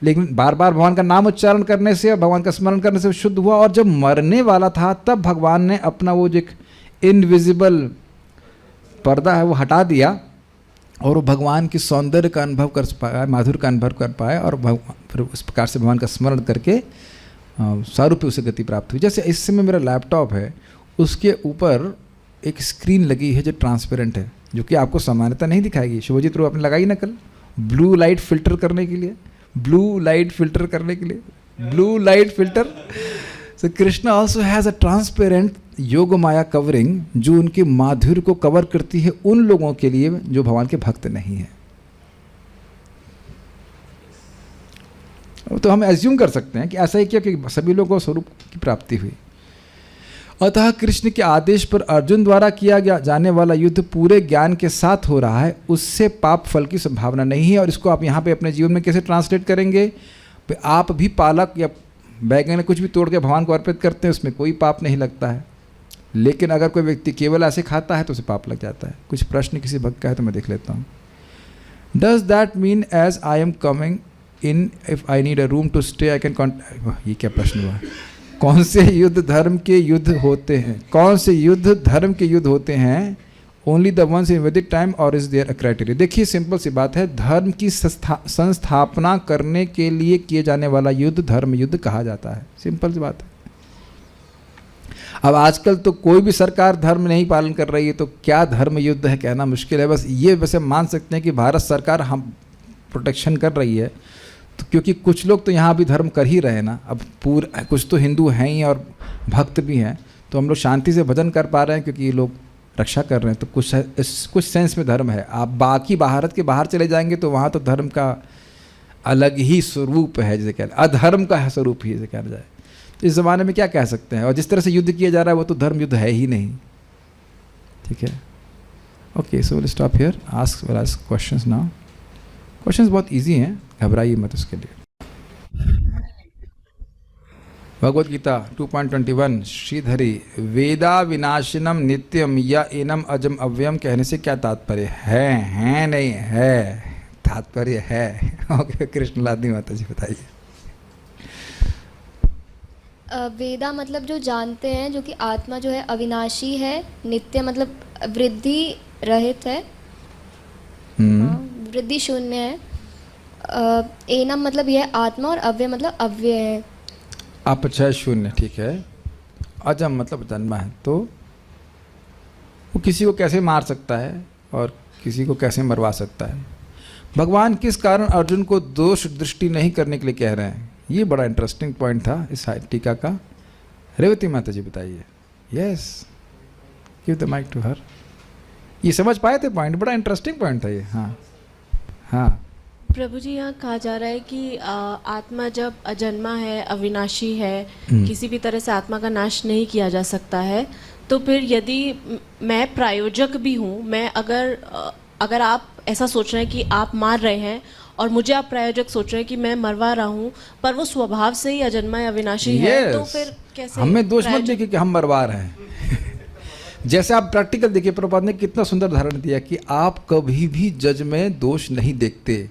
लेकिन बार बार भगवान का नाम उच्चारण करने से और भगवान का स्मरण करने से शुद्ध हुआ, और जब मरने वाला था तब भगवान ने अपना वो जो एक इनविजिबल पर्दा है वो हटा दिया, और वो भगवान की सौंदर्य का अनुभव कर पाया, माधुर्य का अनुभव कर पाया, और फिर उस प्रकार से भगवान का स्मरण करके स्वरूप उसे गति प्राप्त हुई। जैसे इस समय मेरा लैपटॉप है, उसके ऊपर एक स्क्रीन लगी है जो ट्रांसपेरेंट है, जो कि आपको सामान्यतः नहीं दिखाएगी। शुभजीत रो आपने लगाई ना कल, ब्लू लाइट फिल्टर करने के लिए, ब्लू लाइट फिल्टर करने के लिए, blue light filter. So Krishna also has a transparent योग माया कवरिंग, जो उनके माधुर्य को कवर करती है उन लोगों के लिए जो भगवान के भक्त नहीं है। तो हम एज्यूम कर सकते हैं कि ऐसा ही किया कि सभी लोगों को स्वरूप की प्राप्ति हुई। अतः कृष्ण के आदेश पर अर्जुन द्वारा किया गया जाने वाला युद्ध पूरे ज्ञान के साथ हो रहा है, उससे पाप फल की संभावना नहीं है। और इसको आप यहाँ पे अपने जीवन में कैसे ट्रांसलेट करेंगे? आप भी पालक या बैगन कुछ भी तोड़ के भगवान को अर्पित करते हैं, उसमें कोई पाप नहीं लगता है। लेकिन अगर कोई व्यक्ति केवल ऐसे खाता है तो उसे पाप लग जाता है। कुछ प्रश्न किसी भक्त का है तो मैं देख लेता हूँ। Does that mean as I am coming in if I need a room to stay I can contact. ये क्या प्रश्न हुआ? कौन से युद्ध धर्म के युद्ध होते हैं? कौन से युद्ध धर्म के युद्ध होते हैं? ओनली द वंस इन वैदिक टाइम और इज देयर अ क्राइटेरिया? देखिए सिंपल सी बात है, धर्म की संस्थापना करने के लिए किए जाने वाला युद्ध धर्म युद्ध कहा जाता है। सिंपल सी बात है। अब आजकल तो कोई भी सरकार धर्म नहीं पालन कर रही है, तो क्या धर्म युद्ध है कहना मुश्किल है। बस ये वैसे मान सकते हैं कि भारत सरकार हम प्रोटेक्शन कर रही है, तो क्योंकि कुछ लोग तो यहाँ भी धर्म कर ही रहे हैं ना। अब पूरा कुछ तो हिंदू हैं ही और भक्त भी हैं, तो हम लोग शांति से भजन कर पा रहे हैं क्योंकि ये लोग रक्षा कर रहे हैं। तो कुछ सेंस में धर्म है। आप बाकी भारत के बाहर चले जाएंगे तो वहाँ तो धर्म का अलग ही स्वरूप है, जैसे कह अधर्म का स्वरूप ही जैसे कहा जाए। तो इस ज़माने में क्या कह सकते हैं? और जिस तरह से युद्ध किया जा रहा है वो तो धर्म युद्ध है ही नहीं। ठीक है, okay, so will stop here. Ask questions now. Questions बहुत इजी हैं, घबराइए मत उसके लिए। भगवद गीता 2.21 श्रीधरी वेदा विनाशिनम नित्यम या एनम अजम अव्ययम कहने से क्या तात्पर्य है नहीं है? तात्पर्य है। ओके, कृष्ण लादनी माता जी बताइए। वेदा मतलब जो जानते हैं, जो कि आत्मा जो है अविनाशी है, नित्य मतलब वृद्धि रहित है, वृद्धि शून्य है। एनम मतलब यह आत्मा, और अव्यय मतलब अव्यय है। अपक्षय शून्य, ठीक है। अजम मतलब जन्मा है। तो वो किसी को कैसे मार सकता है और किसी को कैसे मरवा सकता है? भगवान किस कारण अर्जुन को दोष दृष्टि नहीं करने के लिए कह रहे हैं? ये बड़ा इंटरेस्टिंग पॉइंट था इस टीका का। रेवती माता जी बताइए। Yes, give the mic to her. ये समझ पाए थे पॉइंट? बड़ा इंटरेस्टिंग पॉइंट था ये। हाँ हाँ प्रभु जी, यहाँ कहा जा रहा है कि आत्मा जब अजन्मा है, अविनाशी है, किसी भी तरह से आत्मा का नाश नहीं किया जा सकता है, तो फिर यदि मैं प्रायोजक भी हूँ, मैं अगर आप ऐसा सोच रहे हैं कि आप मार रहे हैं और मुझे आप प्रायोजक सोच रहे हैं कि मैं मरवा रहा हूँ, पर वो स्वभाव से ही अजन्मा या अविनाशी है, तो फिर कैसे? हमें दोष मत देखिए कि हम मरवा रहे हैं। जैसे आप प्रैक्टिकल देखिए, प्रभुपाद ने कितना सुंदर उदाहरण दिया कि आप कभी भी जज में दोष नहीं देखते,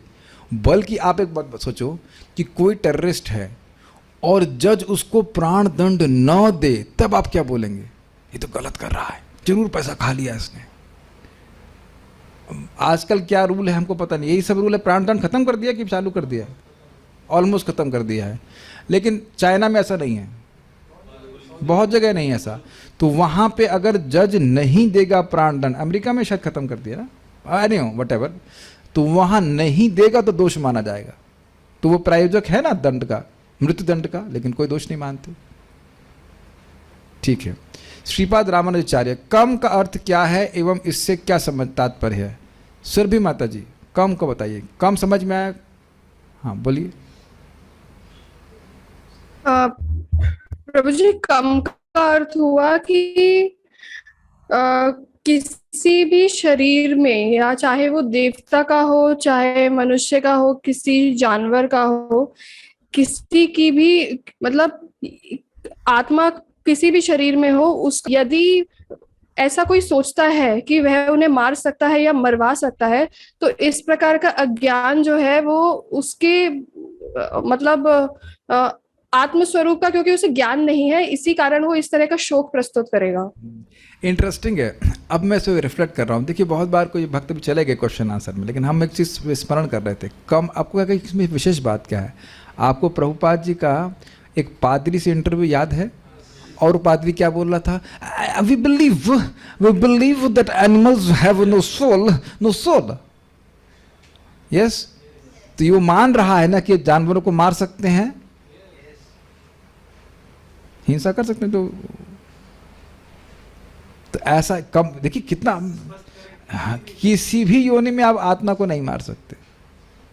बल्कि आप एक बात सोचो कि कोई टेररिस्ट है और जज उसको प्राण दंड न दे, तब आप क्या बोलेंगे? ये तो गलत कर रहा है, जरूर पैसा खा लिया इसने। आजकल क्या रूल है हमको पता नहीं, यही सब रूल है। प्राण दंड खत्म कर दिया कि चालू कर दिया? ऑलमोस्ट खत्म कर दिया है, लेकिन चाइना में ऐसा नहीं है, बहुत जगह नहीं ऐसा। तो वहाँ पे अगर जज नहीं देगा प्राण दंड, अमेरिका में शायद खत्म कर दिया ना, आई नहीं हूँ वट एवर, तो वहाँ नहीं देगा तो दोष माना जाएगा। तो वो प्रायोजक है ना दंड का, मृत्यु दंड का, लेकिन कोई दोष नहीं मानते। ठीक है। श्रीपाद रामानुजाचार्य, कम का अर्थ क्या है एवं इससे क्या समझ तात्पर्य है? सुरभि माता जी, कम को बताइए, कम समझ में आया? हाँ बोलिए। प्रभु जी, कम का अर्थ हुआ कि किसी भी शरीर में, या चाहे वो देवता का हो, चाहे मनुष्य का हो, किसी जानवर का हो, किसी की भी मतलब आत्मा किसी भी शरीर में हो, उस यदि ऐसा कोई सोचता है कि वह उन्हें मार सकता है या मरवा सकता है, तो इस प्रकार का अज्ञान जो है वो उसके मतलब आत्मस्वरूप का, क्योंकि उसे ज्ञान नहीं है, इसी कारण वो इस तरह का शोक प्रस्तुत करेगा। इंटरेस्टिंग है। अब मैं इसे रिफ्लेक्ट कर रहा हूँ। देखिए बहुत बार कोई भक्त भी चले गए क्वेश्चन आंसर में, लेकिन हम एक चीज़ स्मरण कर रहे थे, कम। आपको क्या इसमें विशेष बात क्या है? आपको प्रभुपाद जी का एक पादरी से इंटरव्यू याद है, और पादरी क्या बोल रहा था? We believe that animals have no soul. Yes, तो ये मान रहा है ना कि जानवरों को मार सकते हैं, हिंसा कर सकते हैं। तो ऐसा कम, देखिए कितना, किसी भी योनि में आप आत्मा को नहीं मार सकते।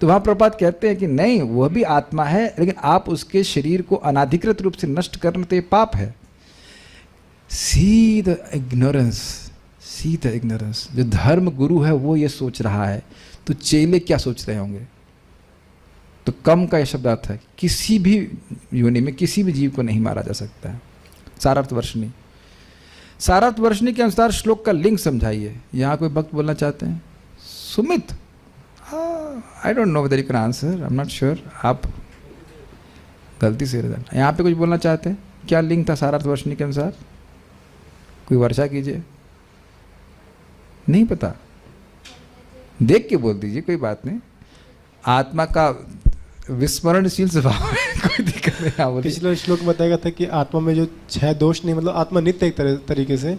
तो वहाँ प्रभुपाद कहते हैं कि नहीं, वह भी आत्मा है, लेकिन आप उसके शरीर को अनाधिकृत रूप से नष्ट करने तो ये पाप है। See the ignorance. जो धर्म गुरु है वो ये सोच रहा है, तो चेले क्या सोच रहे होंगे? तो कम का यह शब्दार्थ है, किसी भी योनि में किसी भी जीव को नहीं मारा जा सकता है। सारार्थवर्षिणी के अनुसार श्लोक का लिंग समझाइए। यहाँ कोई भक्त बोलना चाहते हैं? Sumit, I don't know whether you can answer, I am not sure. आप गलती से यहाँ पे कुछ बोलना चाहते हैं? क्या लिंग था सारार्थवर्षिणी के अनुसार? कोई वर्षा कीजिए। नहीं पता, देख के बोल दीजिए, कोई बात नहीं। आत्मा का विस्मरणशील स्वभाव है, कोई दिक्कत नहीं। हाँ, पिछले श्लोक में बताया था कि आत्मा में जो 6 दोष नहीं, मतलब आत्मा नित्य एक तरीके से,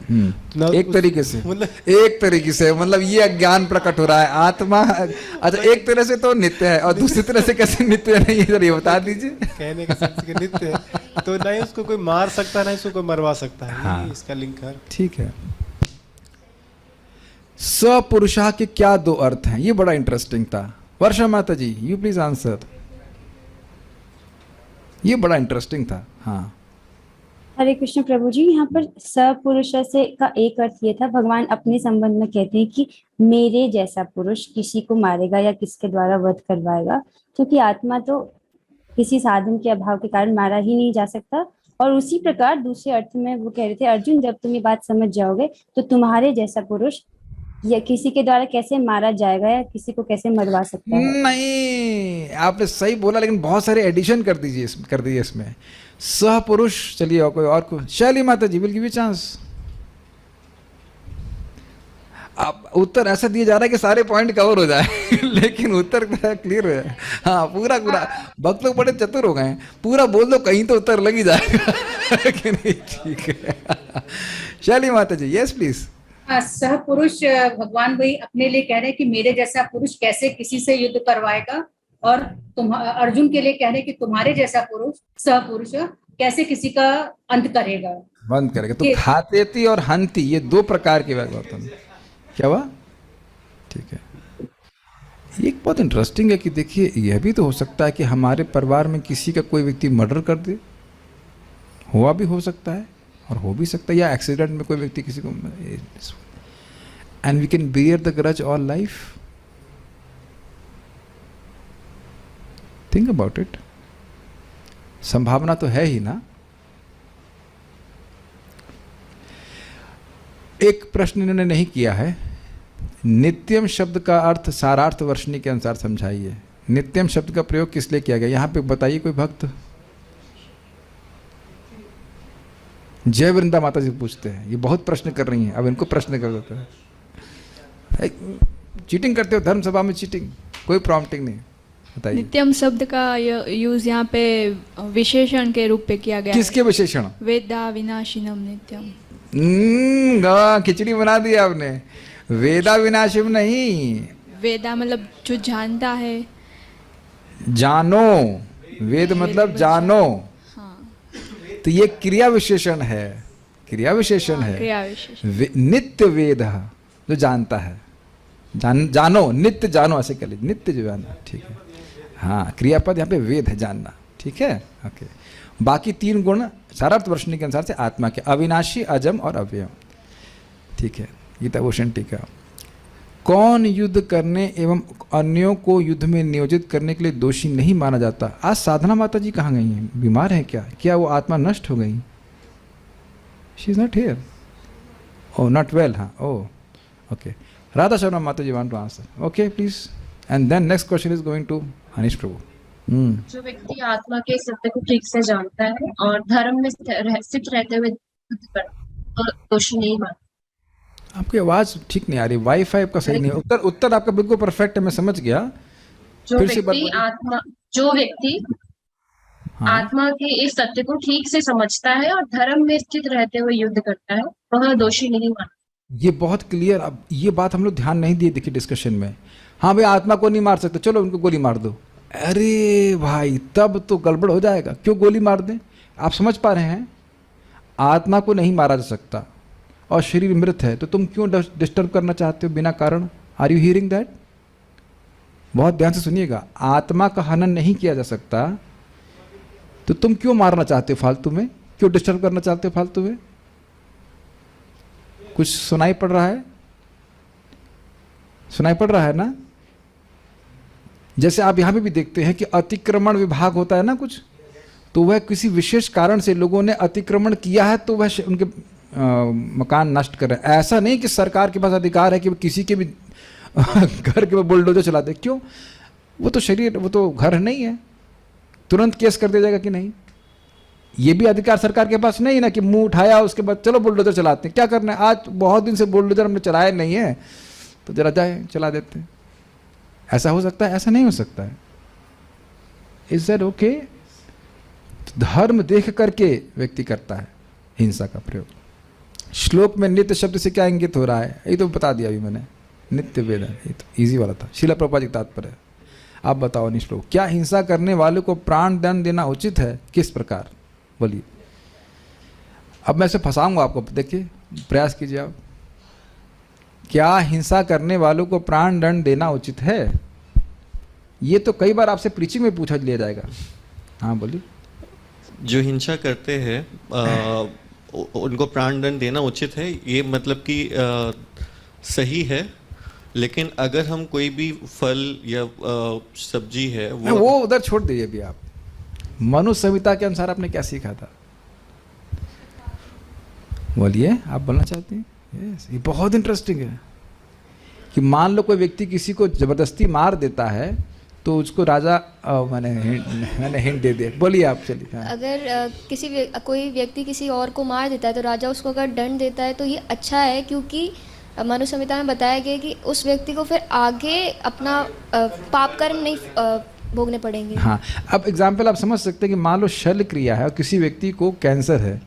एक तरीके से मतलब ये अज्ञान प्रकट हो रहा है। आत्मा अच्छा एक तरह से तो नित्य है, और दूसरी तरह से कैसे नित्य नहीं है, जरा ये बता दीजिए। कहने का सेंस कि नित्य है, तो नहीं उसको कोई मार सकता, नहीं उसको कोई मरवा सकता है। हाँ, इसका लिंक है। ठीक है। सपुरुषा के क्या 2 अर्थ हैं? ये बड़ा इंटरेस्टिंग था। वर्षा माता जी, यू प्लीज आंसर। ये बड़ा इंटरेस्टिंग था। हाँ, हरे कृष्ण प्रभु जी, यहाँ पर सपुरुष से का एक अर्थ ये था, भगवान अपने संबंध में कहते हैं कि मेरे जैसा पुरुष किसी को मारेगा या किसके द्वारा वध करवाएगा, क्योंकि आत्मा तो किसी साधन के अभाव के कारण मारा ही नहीं जा सकता। और उसी प्रकार दूसरे अर्थ में वो कह रहे थे, अर्जुन जब तुम ये बात समझ जाओगे तो तुम्हारे जैसा पुरुष या किसी के द्वारा कैसे मारा जाएगा या किसी को कैसे मरवा सकता है। नहीं, आपने सही बोला, लेकिन बहुत सारे एडिशन कर दीजिए इसमें। सह पुरुष, चलिए और कोई और को। शैली mata ji, will give you chance. अब उत्तर ऐसा दिया जा रहा है कि सारे पॉइंट कवर हो जाए लेकिन उत्तर क्लियर हो जाए। हाँ, पूरा भक्त लोग बड़े चतुर हो गए हैं, पूरा बोल दो कहीं तो उत्तर लग ही जाएगा कि नहीं? ठीक है। शैली माता जी, यस प्लीज। सह पुरुष, भगवान वही अपने लिए कह रहे हैं कि मेरे जैसा पुरुष कैसे किसी से युद्ध करवाएगा, और तुम अर्जुन के लिए कह रहे हैं कि तुम्हारे जैसा पुरुष, सह पुरुष कैसे किसी का अंत करेगा, बंद करेगा। तो खातेती और हंती, ये 2 प्रकार के गौतम। क्या हुआ? ठीक है। एक बहुत इंटरेस्टिंग है कि देखिए, यह भी तो हो सकता है कि हमारे परिवार में किसी का कोई व्यक्ति मर्डर कर दे, हुआ भी हो सकता है और हो भी सकता है, या एक्सीडेंट में कोई व्यक्ति किसी को, and we can bear the grudge all life. Think about it. संभावना तो है ही ना। एक प्रश्न इन्होंने नहीं किया है, नित्यम शब्द का अर्थ सारार्थ वर्षणी के अनुसार समझाइए। नित्यम शब्द का प्रयोग किस लिए किया गया यहाँ पे बताइए कोई भक्त। जय वृंदा माता जी पूछते हैं, ये बहुत प्रश्न कर रही हैं, अब इनको प्रश्न कर देते हैं। चीटिंग करते हो धर्म सभा में, चीटिंग, कोई प्रॉम्प्टिंग नहीं। बताइए। नित्यम शब्द का यूज यहाँ पे विशेषण के रूप पे किया गया किसके विशेषण? वेदा विनाशिनम नित्यम। खिचड़ी बना दी आपने। वेदा विनाशिम नहीं, वेदा मतलब जो जानता है, जानो, वेद मतलब जानो। तो ये क्रिया विशेषण है, क्रिया विशेषण है। क्रिया विशेषण। नित्य वेद जो जानता है, जानो, नित्य जानो, ऐसे कह लीजिए, नित्य जो जानना, ठीक है। हाँ, क्रियापद यहाँ पे वेद है, जानना, ठीक है, ओके। बाकी 3 गुण सारार्थ वर्षणी के अनुसार से आत्मा के, अविनाशी, अजम और अव्यय, ठीक है। गीता भूषण टीका। कौन युद्ध करने एवं अन्यों को युद्ध में नियोजित करने के लिए दोषी नहीं माना जाता? आज साधना माता जी कहाँ गई हैं? बीमार है क्या? क्या वो आत्मा नष्ट हो गई? She is not here. Oh, not well. हाँ, oh, okay. Radha Sharma mata ji want to answer, okay please. And then next question is going to Anish prabhu. जो व्यक्ति आत्मा के सत्य को ठीक से जानता है और धर्म में स्थित रहते हुए तो दोषी नहीं मानता। आपकी आवाज ठीक नहीं आ रही, वाईफाई आपका सही नहीं है। उत्तर आपका बिल्कुल परफेक्ट है, मैं समझ गया। जो व्यक्ति आत्मा के इस सत्य को ठीक से समझता है और धर्म में स्थित रहते हुए युद्ध करता है, वह दोषी नहीं मानता। ये बहुत क्लियर। अब ये बात हम लोग ध्यान नहीं दिए, देखिए डिस्कशन में। हाँ भाई, आत्मा को नहीं मार सकते, चलो उनको गोली मार दो। अरे भाई, तब तो गड़बड़ हो जाएगा। क्यों गोली मार दें? आप समझ पा रहे हैं, आत्मा को नहीं मारा जा सकता और शरीर मृत है, तो तुम क्यों डिस्टर्ब करना चाहते हो बिना कारण? Are you hearing that? बहुत ध्यान से सुनिएगा। आत्मा का हनन नहीं किया जा सकता, तो तुम क्यों मारना चाहते हो फालतू में? क्यों डिस्टर्ब करना चाहते हो फालतू में? कुछ सुनाई पड़ रहा है? सुनाई पड़ रहा है ना? जैसे आप यहां पे भी देखते हैं कि अतिक्रमण विभाग होता है ना कुछ, तो वह किसी विशेष कारण से लोगों ने अतिक्रमण किया है, तो वह उनके मकान नष्ट कर रहे हैं। ऐसा नहीं कि सरकार के पास अधिकार है कि वो किसी के भी घर के बुलडोजर चला दे। क्यों? वो तो शरीर, वो तो घर नहीं है, तुरंत केस कर दिया जाएगा कि नहीं? ये भी अधिकार सरकार के पास नहीं ना कि मुंह उठाया उसके बाद चलो बुलडोजर चलाते हैं। क्या करना है? आज बहुत दिन से बुलडोजर हमने चलाया नहीं है, तो जरा जाए चला देते हैं। ऐसा हो सकता है? ऐसा नहीं हो सकता है। Is that okay? धर्म देख करके व्यक्ति करता है हिंसा का प्रयोग। श्लोक में नित्य शब्द से क्या इंगित हो रहा है? ये तो बता दिया अभी मैंने, नित्य वेद है, ये तो इजी वाला था। शीला प्रभुपाद जी तात्पर्य है। आप बताओ नहीं श्लोक, क्या हिंसा करने वाले को प्राण दंड देना उचित है? किस प्रकार? बोलिए। अब मैं इसे फंसाऊंगा आपको, देखिए प्रयास कीजिए आप। क्या हिंसा करने वालों को प्राण दंड देना उचित है? ये तो कई बार आपसे प्रीचिंग में पूछा लिया जाएगा। हाँ बोलिए। जो हिंसा करते हैं उनको प्राण दंड देना उचित है, ये मतलब कि सही है। लेकिन अगर हम कोई भी फल या सब्जी है वो उधर छोड़ दीजिए। अभी आप मनु संहिता के अनुसार आपने क्या सीखा था? बोलिए, आप बोलना चाहते हैं? यस, ये बहुत इंटरेस्टिंग है कि मान लो कोई व्यक्ति किसी को जबरदस्ती मार देता है, तो उसको राजा मैंने हिंट दे दिया। बोलिए आप, चलिए। हाँ। अगर कोई व्यक्ति किसी और को मार देता है तो राजा उसको अगर दंड देता है तो ये अच्छा है, क्योंकि मनु संहिता में बताया गया कि उस व्यक्ति को फिर आगे अपना पाप कर्म नहीं भोगने पड़ेंगे। हाँ, अब एग्जाम्पल आप समझ सकते हैं कि मान लो शल्य क्रिया है और किसी व्यक्ति को कैंसर है,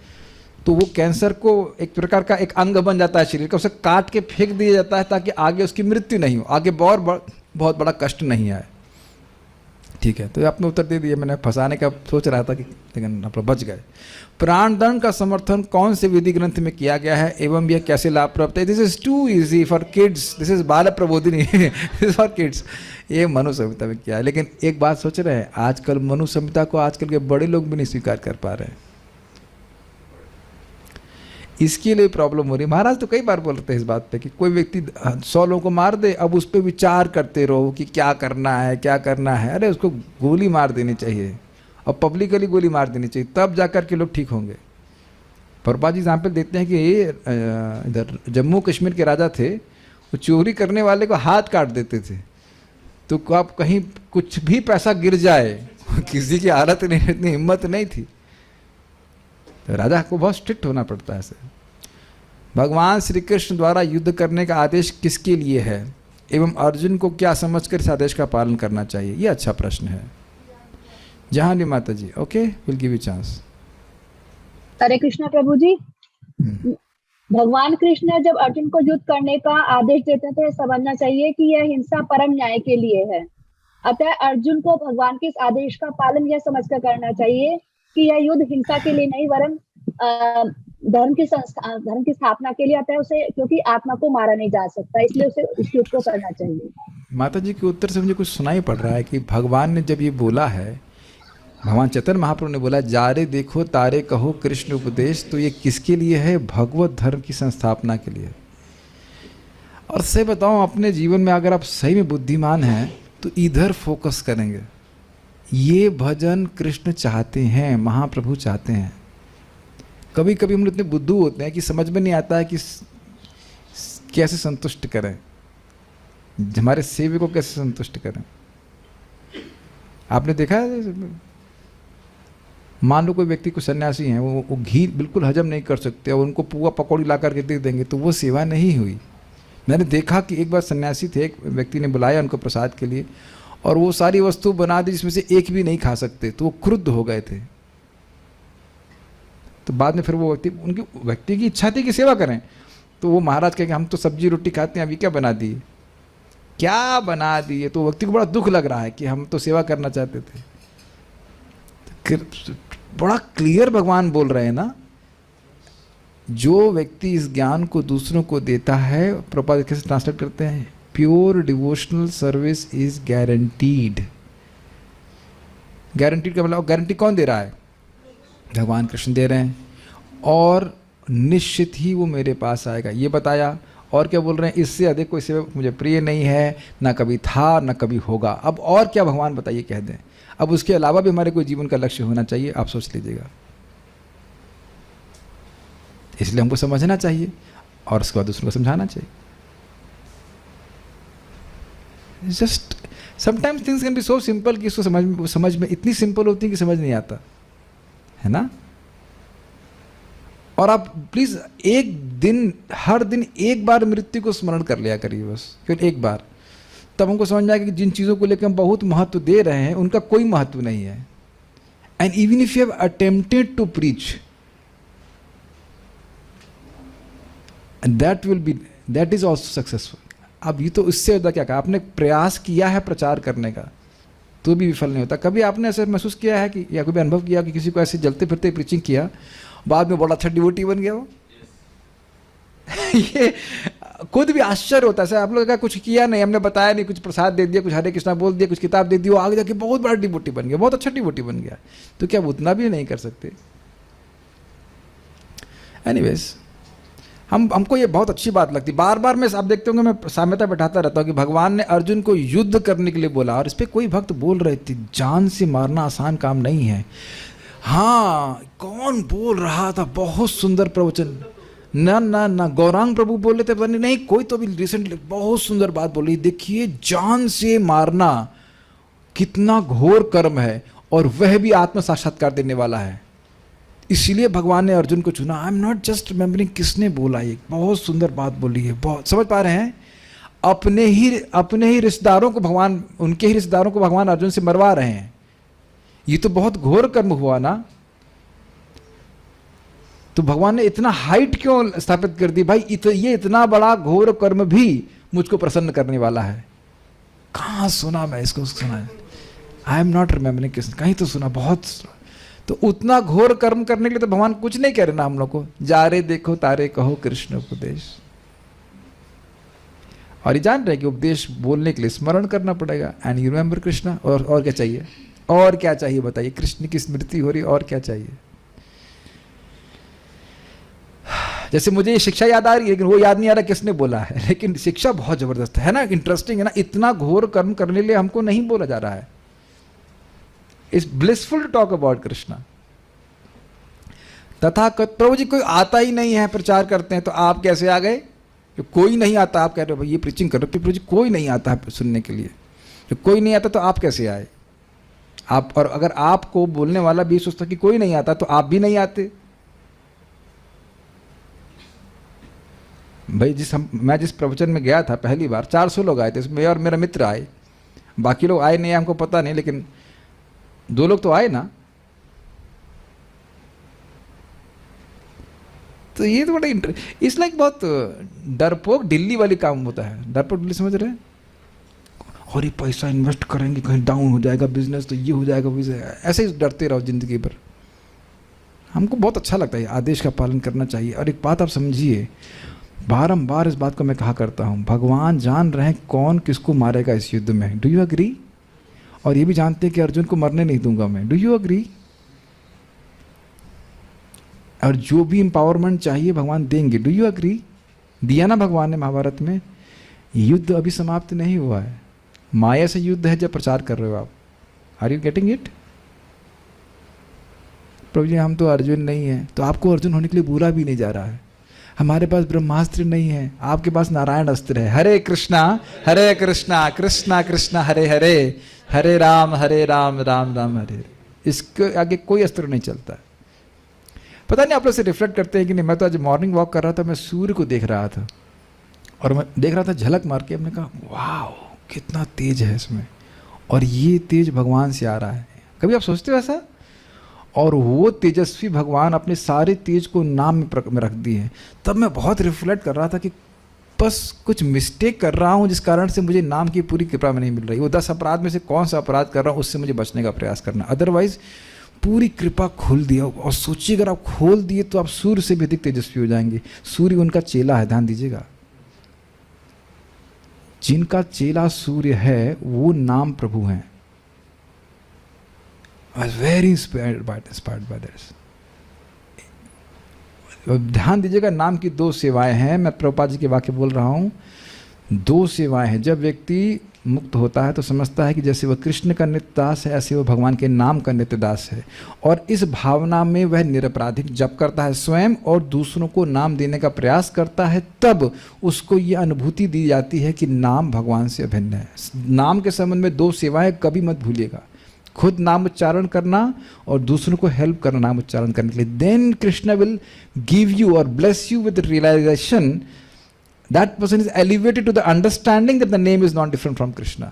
तो वो कैंसर को एक प्रकार का एक अंग बन जाता है शरीर का, उसे काट के फेंक दिया जाता है ताकि आगे उसकी मृत्यु नहीं हो, आगे बहुत बड़ा कष्ट नहीं आए। ठीक है, तो आपने उत्तर दे दिया। मैंने फंसाने का सोच रहा था कि, लेकिन आप बच गए। प्राण दंड का समर्थन कौन से विधि ग्रंथ में किया गया है एवं यह कैसे लाभप्रद है? This is too easy for kids, this is Bal Prabodhini, this is for kids. ये मनु संहिता में किया है। लेकिन एक बात सोच रहे हैं, आजकल मनु संहिता को आजकल के बड़े लोग भी नहीं स्वीकार कर पा रहे हैं। इसके लिए प्रॉब्लम हो रही है। महाराज तो कई बार बोलते हैं इस बात पे कि कोई व्यक्ति 100 लोगों को मार दे, अब उस पर विचार करते रहो कि क्या करना है क्या करना है। अरे उसको गोली मार देनी चाहिए और पब्लिकली गोली मार देनी चाहिए, तब जाकर के लोग ठीक होंगे। प्रभुपाद जी एग्जाम्पल देते हैं कि इधर जम्मू कश्मीर के राजा थे, वो चोरी करने वाले को हाथ काट देते थे। तो आप कहीं कुछ भी पैसा गिर जाए, किसी की हालत नहीं, इतनी हिम्मत नहीं थी। तो राजा को बहुत स्ट्रिक्ट होना पड़ता है ऐसे। भगवान श्री कृष्ण द्वारा युद्ध करने का आदेश किसके लिए है एवं अर्जुन को क्या समझकर इस आदेश का पालन करना चाहिए, ये अच्छा प्रश्न है। Jahani mata ji, okay, will give you chance. Hare Krishna prabhu ji. भगवान कृष्ण जब अर्जुन को युद्ध करने का आदेश देते हैं तो यह समझना चाहिए कि यह हिंसा परम न्याय के लिए है। अतः अर्जुन को भगवान के इस आदेश का पालन यह समझकर करना चाहिए कि यह युद्ध हिंसा के लिए नहीं वरन धर्म की स्थापना के लिए। अतः उसे, क्योंकि आत्मा को मारा नहीं जा सकता, इसलिए उसे इस युद्ध को करना चाहिए। माता जी के उत्तर से मुझे कुछ सुनाई पड़ रहा है कि भगवान ने जब ये बोला है, भगवान चैतन्य महाप्रभु ने बोला जारे देखो तारे कहो कृष्ण उपदेश, तो ये किसके लिए है? भगवत धर्म की संस्थापना के लिए। और से बताऊं, अपने जीवन में अगर आप सही में बुद्धिमान हैं तो इधर फोकस करेंगे। ये भजन कृष्ण चाहते हैं, महाप्रभु चाहते हैं। कभी कभी हम लोग इतने बुद्धू होते हैं कि समझ में नहीं आता है कि कैसे संतुष्ट करें, हमारे सेवक को कैसे संतुष्ट करें। आपने देखा है, मान लो कोई व्यक्ति को सन्यासी हैं, वो घी बिल्कुल हजम नहीं कर सकते और उनको पुआ पकौड़ी ला करके दे देंगे, तो वो सेवा नहीं हुई। मैंने देखा कि एक बार सन्यासी थे, एक व्यक्ति ने बुलाया उनको प्रसाद के लिए और वो सारी वस्तु बना दी जिसमें से एक भी नहीं खा सकते, तो वो क्रुद्ध हो गए थे। तो बाद में फिर वो व्यक्ति की इच्छा थी कि सेवा करें, तो वो महाराज कहे कि हम तो सब्जी रोटी खाते हैं, अभी क्या बना दिए, क्या बना दिए। तो व्यक्ति को बड़ा दुख लग रहा है कि हम तो सेवा करना चाहते थे। बड़ा क्लियर भगवान बोल रहे हैं ना, जो व्यक्ति इस ज्ञान को दूसरों को देता है, प्रभुपाद कैसे ट्रांसलेट करते हैं, pure devotional service is guaranteed. Guaranteed का मतलब, गारंटी कौन दे रहा है? भगवान कृष्ण दे रहे हैं। और निश्चित ही वो मेरे पास आएगा, ये बताया। और क्या बोल रहे हैं? इससे अधिक कोई सेवक मुझे प्रिय नहीं है, ना कभी था ना कभी होगा। अब और क्या भगवान बताइए, कह दें। अब उसके अलावा भी हमारे कोई जीवन का लक्ष्य होना चाहिए, आप सोच लीजिएगा। इसलिए हमको समझना चाहिए और उसके बाद दूसरों को समझाना चाहिए। Just sometimes things can be so simple कि इसको समझ में इतनी सिंपल होती है कि समझ नहीं आता है ना। और आप प्लीज एक दिन, हर दिन एक बार मृत्यु को स्मरण कर लिया करिए, बस फिर एक बार, तब हमको समझ में आएगा कि जिन चीज़ों को लेकर हम बहुत महत्व दे रहे हैं उनका कोई महत्व नहीं है। And even if you have attempted to preach, and that is also successful. अब ये तो इससे ज़्यादा क्या कहा, आपने प्रयास किया है प्रचार करने का तो भी विफल नहीं होता। कभी आपने ऐसे महसूस किया है कि, या कभी अनुभव किया कि किसी को ऐसे जलते फिरते प्रीचिंग किया, बाद में बड़ा अच्छा डिवोटी बन गया वो? ये खुद भी आश्चर्य होता है। आप लोग का कुछ किया नहीं, हमने बताया नहीं, कुछ प्रसाद दे दिया, कुछ हरे कृष्णा बोल दिया, कुछ किताब दे दी, वो आगे जाके बहुत बड़ा डिवोटी बन गया, बहुत अच्छा डिवोटी बन गया। तो क्या उतना भी नहीं कर सकते? एनीवेज, हमको ये बहुत अच्छी बात लगती। बार बार मैं, आप देखते होंगे मैं साम्यता बैठाता रहता हूँ कि भगवान ने अर्जुन को युद्ध करने के लिए बोला, और इस पर कोई भक्त बोल रहे थे जान से मारना आसान काम नहीं है। हाँ, कौन बोल रहा था? बहुत सुंदर प्रवचन। ना गौरांग प्रभु बोल रहे थे, पता नहीं कोई तो भी रिसेंटली बहुत सुंदर बात बोली। देखिए, जान से मारना कितना घोर कर्म है और वह भी आत्म साक्षात्कार देने वाला है। इसीलिए भगवान ने अर्जुन को चुना। I am not just remembering किसने बोला, ये बहुत सुंदर बात बोली है। बहुत समझ पा रहे हैं? अपने ही रिश्तेदारों को भगवान, उनके ही रिश्तेदारों को भगवान अर्जुन से मरवा रहे हैं। ये तो बहुत घोर कर्म हुआ ना। तो भगवान ने इतना हाइट क्यों स्थापित कर दी? भाई ये इतना बड़ा घोर कर्म भी मुझको प्रसन्न करने वाला है। कहाँ सुना मैं इसको? सुना, आई एम नॉट रिमेम्बरिंग किस, कहीं तो सुना, बहुत। तो उतना घोर कर्म करने के लिए तो भगवान कुछ नहीं कह रहे ना हम लोग को, जा रे देखो तारे कहो कृष्ण उपदेश। और ये जान रहे कि उपदेश बोलने के लिए स्मरण करना पड़ेगा, एंड यू रिमेंबर कृष्णा। और क्या चाहिए? और क्या चाहिए बताइए? कृष्ण की स्मृति हो रही, और क्या चाहिए? जैसे मुझे ये शिक्षा याद आ रही है लेकिन वो याद नहीं आ रहा किसने बोला है, लेकिन शिक्षा बहुत जबरदस्त है ना, इंटरेस्टिंग है ना। इतना घोर कर्म करने के लिए हमको नहीं बोला जा रहा है। It's blissful to talk about Krishna. तथाकथित प्रभु जी कोई आता ही नहीं है, प्रचार करते हैं, तो आप कैसे आ गए? जो कोई नहीं आता, आप कह रहे हो भाई ये प्रीचिंग कर रहे हो, प्रभु जी कोई नहीं आता है सुनने के लिए। जो कोई नहीं आता तो आप कैसे आए? आप, और अगर आपको बोलने वाला भी सोचता कि कोई नहीं आता तो आप भी नहीं आते। भाई मैं जिस प्रवचन में गया था पहली बार 400 लोग आए थे, इसमें और मेरा मित्र आए, बाकी लोग आए नहीं हमको पता नहीं, लेकिन 2 लोग तो आए ना। तो ये तो बड़ा इस लाइक बहुत डरपोक दिल्ली वाली काम होता है। डरपोक दिल्ली समझ रहे हैं? और ये पैसा इन्वेस्ट करेंगे कहीं डाउन हो जाएगा बिजनेस, तो ये हो जाएगा, ऐसे ही डरते रहो जिंदगी भर। हमको बहुत अच्छा लगता है, आदेश का पालन करना चाहिए। और एक बात आप समझिए, बारंबार इस बात को मैं कहा करता हूँ, भगवान जान रहे हैं कौन किसको मारेगा इस युद्ध में। Do you agree? और ये भी जानते हैं कि अर्जुन को मरने नहीं दूंगा मैं। Do you agree? और जो भी एम्पावरमेंट चाहिए भगवान देंगे। Do you agree? दिया ना भगवान ने महाभारत में। युद्ध अभी समाप्त नहीं हुआ है, माया से युद्ध है जब प्रचार कर रहे हो आप। Are you getting it? प्रभु जी हम तो अर्जुन नहीं है, तो आपको अर्जुन होने के लिए बुरा भी नहीं जा रहा है। हमारे पास ब्रह्मास्त्र नहीं है, आपके पास नारायण अस्त्र है। हरे कृष्णा कृष्णा कृष्णा हरे हरे, हरे राम राम राम हरे। इसके आगे कोई अस्त्र नहीं चलता। पता नहीं आप लोग से रिफ्लेक्ट करते हैं कि नहीं। मैं तो आज मॉर्निंग वॉक कर रहा था, मैं सूर्य को देख रहा था और मैं देख रहा था झलक मार के, हमने कहा वाह कितना तेज है इसमें, और ये तेज भगवान से आ रहा है। कभी आप सोचते हो ऐसा? और वो तेजस्वी भगवान अपने सारे तेज को नाम में रख दिए हैं। तब मैं बहुत रिफ्लेक्ट कर रहा था कि बस कुछ मिस्टेक कर रहा हूँ जिस कारण से मुझे नाम की पूरी कृपा में नहीं मिल रही। वो 10 अपराध में से कौन सा अपराध कर रहा हूँ उससे मुझे बचने का प्रयास करना, अदरवाइज पूरी कृपा खोल दिया। और सोचिए अगर आप खोल दिए तो आप सूर्य से भी अधिक तेजस्वी हो जाएंगे। सूर्य उनका चेला है, ध्यान दीजिएगा। जिनका चेला सूर्य है वो नाम प्रभु हैं। I was very inspired by this. ध्यान दीजिएगा, नाम की 2 सेवाएं हैं। मैं प्रभुपाद जी के वाक्य बोल रहा हूँ। 2 सेवाएं हैं। जब व्यक्ति मुक्त होता है तो समझता है कि जैसे वह कृष्ण का नित्य दास है, ऐसे वह भगवान के नाम का नित्य दास है। और इस भावना में वह निरपराधिक जप करता है स्वयं और दूसरों को नाम देने का प्रयास करता है। तब उसको ये अनुभूति दी जाती है कि नाम भगवान से अभिन्न है। नाम के संबंध में 2 सेवाएं कभी मत भूलिएगा, खुद नाम उच्चारण करना और दूसरों को हेल्प करना नाम उच्चारण करने के लिए। Then Krishna will give you और bless you with realisation that person is elevated to the understanding that the name is not different from Krishna.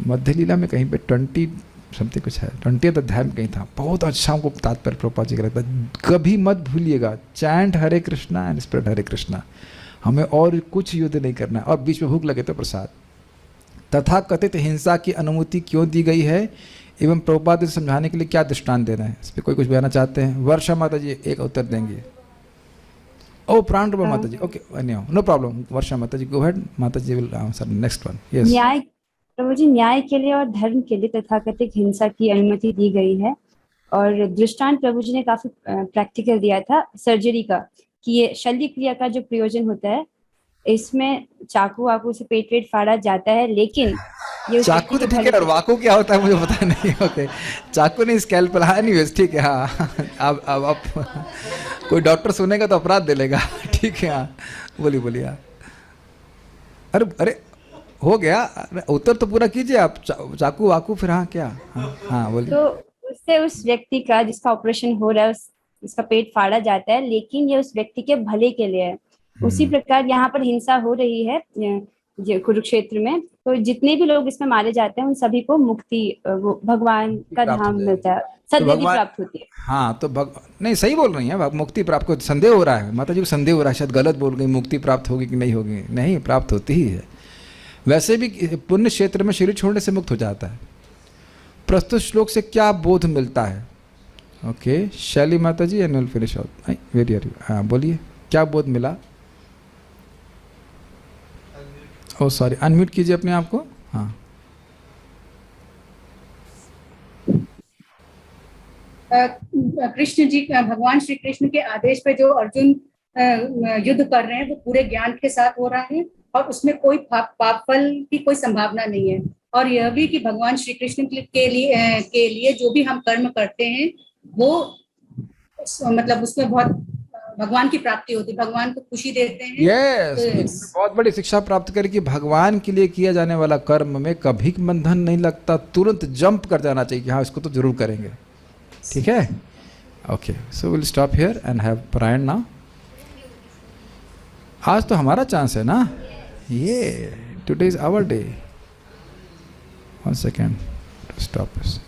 मध्य लीला में कहीं पे 20 समथिंग कुछ है, 20 अध्याय में कहीं था। बहुत अच्छा हमको तात्पर्य प्रभुपाद जी का लगता है। कभी मत भूलिएगा, chant Hare Krishna and spread Hare Krishna. हमें और कुछ युद्ध नहीं करना है। और बीच में भूख लगे तो प्रसाद। तथा कथित हिंसा की अनुमति क्यों दी गई है एवं प्रभुपाद से समझाने के लिए क्या दृष्टांत देना है, इस पर कोई कुछ बताना चाहते हैं? वर्षा माता जी एक उत्तर देंगे। ओ Prana Rupa mata ji, okay, no problem. Varsha mata ji go ahead, mata ji will answer next one. Yes. Nyaya, prabhu जी, न्याय के लिए और धर्म के लिए तथाकथित हिंसा की अनुमति दी गई है। और दृष्टांत प्रभु जी ने काफी प्रैक्टिकल दिया था सर्जरी का, कि ये शल्य क्रिया का जो प्रयोजन होता है, इसमें चाकू वाकू से पेट वेट फाड़ा जाता है, लेकिन ये चाकू तो ठीक है, और वाकू क्या होता है मुझे पता नहीं। ओके, चाकू नहीं, स्कैल्पेल। हाँ, एनीवेज ठीक है। हाँ, अब कोई डॉक्टर सुनेगा तो अपराध दे लेगा। ठीक है, हाँ बोलिए। अरे हो गया, उत्तर तो पूरा कीजिए आप। चाकू वाकू फिर हाँ क्या? हाँ बोलिए। तो उससे उस व्यक्ति का जिसका ऑपरेशन हो रहा है उसका पेट फाड़ा जाता है, लेकिन ये उस व्यक्ति के भले के लिए है। उसी प्रकार यहाँ पर हिंसा हो रही है कुरुक्षेत्र में, तो जितने भी लोग इसमें मारे जाते हैं उन सभी को मुक्ति, भगवान का धाम मिलता है, सद्गति प्राप्त होती है। हाँ तो नहीं, सही बोल रही हैं, मुक्ति प्राप्त। को संदेह हो रहा है माता जी को, संदेह हो रहा है शायद गलत बोल गई, मुक्ति प्राप्त होगी कि नहीं होगी। नहीं, प्राप्त होती ही है। वैसे भी पुण्य क्षेत्र में शरीर छोड़ने से मुक्त हो जाता है। प्रस्तुत श्लोक से क्या बोध मिलता है? Okay, Shaili mata ji and will finish out. Very very, हाँ बोलिए, क्या बोध मिला? ओ सॉरी, अनम्यूट कीजिए अपने आप को। हाँ, कृष्ण जी भगवान श्री कृष्ण के आदेश पे जो अर्जुन युद्ध कर रहे हैं वो पूरे ज्ञान के साथ हो रहा है और उसमें कोई पाप फल की कोई संभावना नहीं है। और यह भी कि भगवान श्री कृष्ण के लिए जो भी हम कर्म करते हैं वो मतलब उसमें बहुत भगवान की प्राप्ति होती है, भगवान को खुशी देते हैं। यस, बहुत बड़ी शिक्षा प्राप्त करें कि भगवान के लिए किया जाने वाला कर्म में कभी बंधन नहीं लगता, तुरंत जंप कर जाना चाहिए कि हाँ इसको तो जरूर करेंगे। ठीक है, okay, so will stop here and have पारायण नाउ। आज तो हमारा चांस है ना, ये today is our day. 1 second, stop this.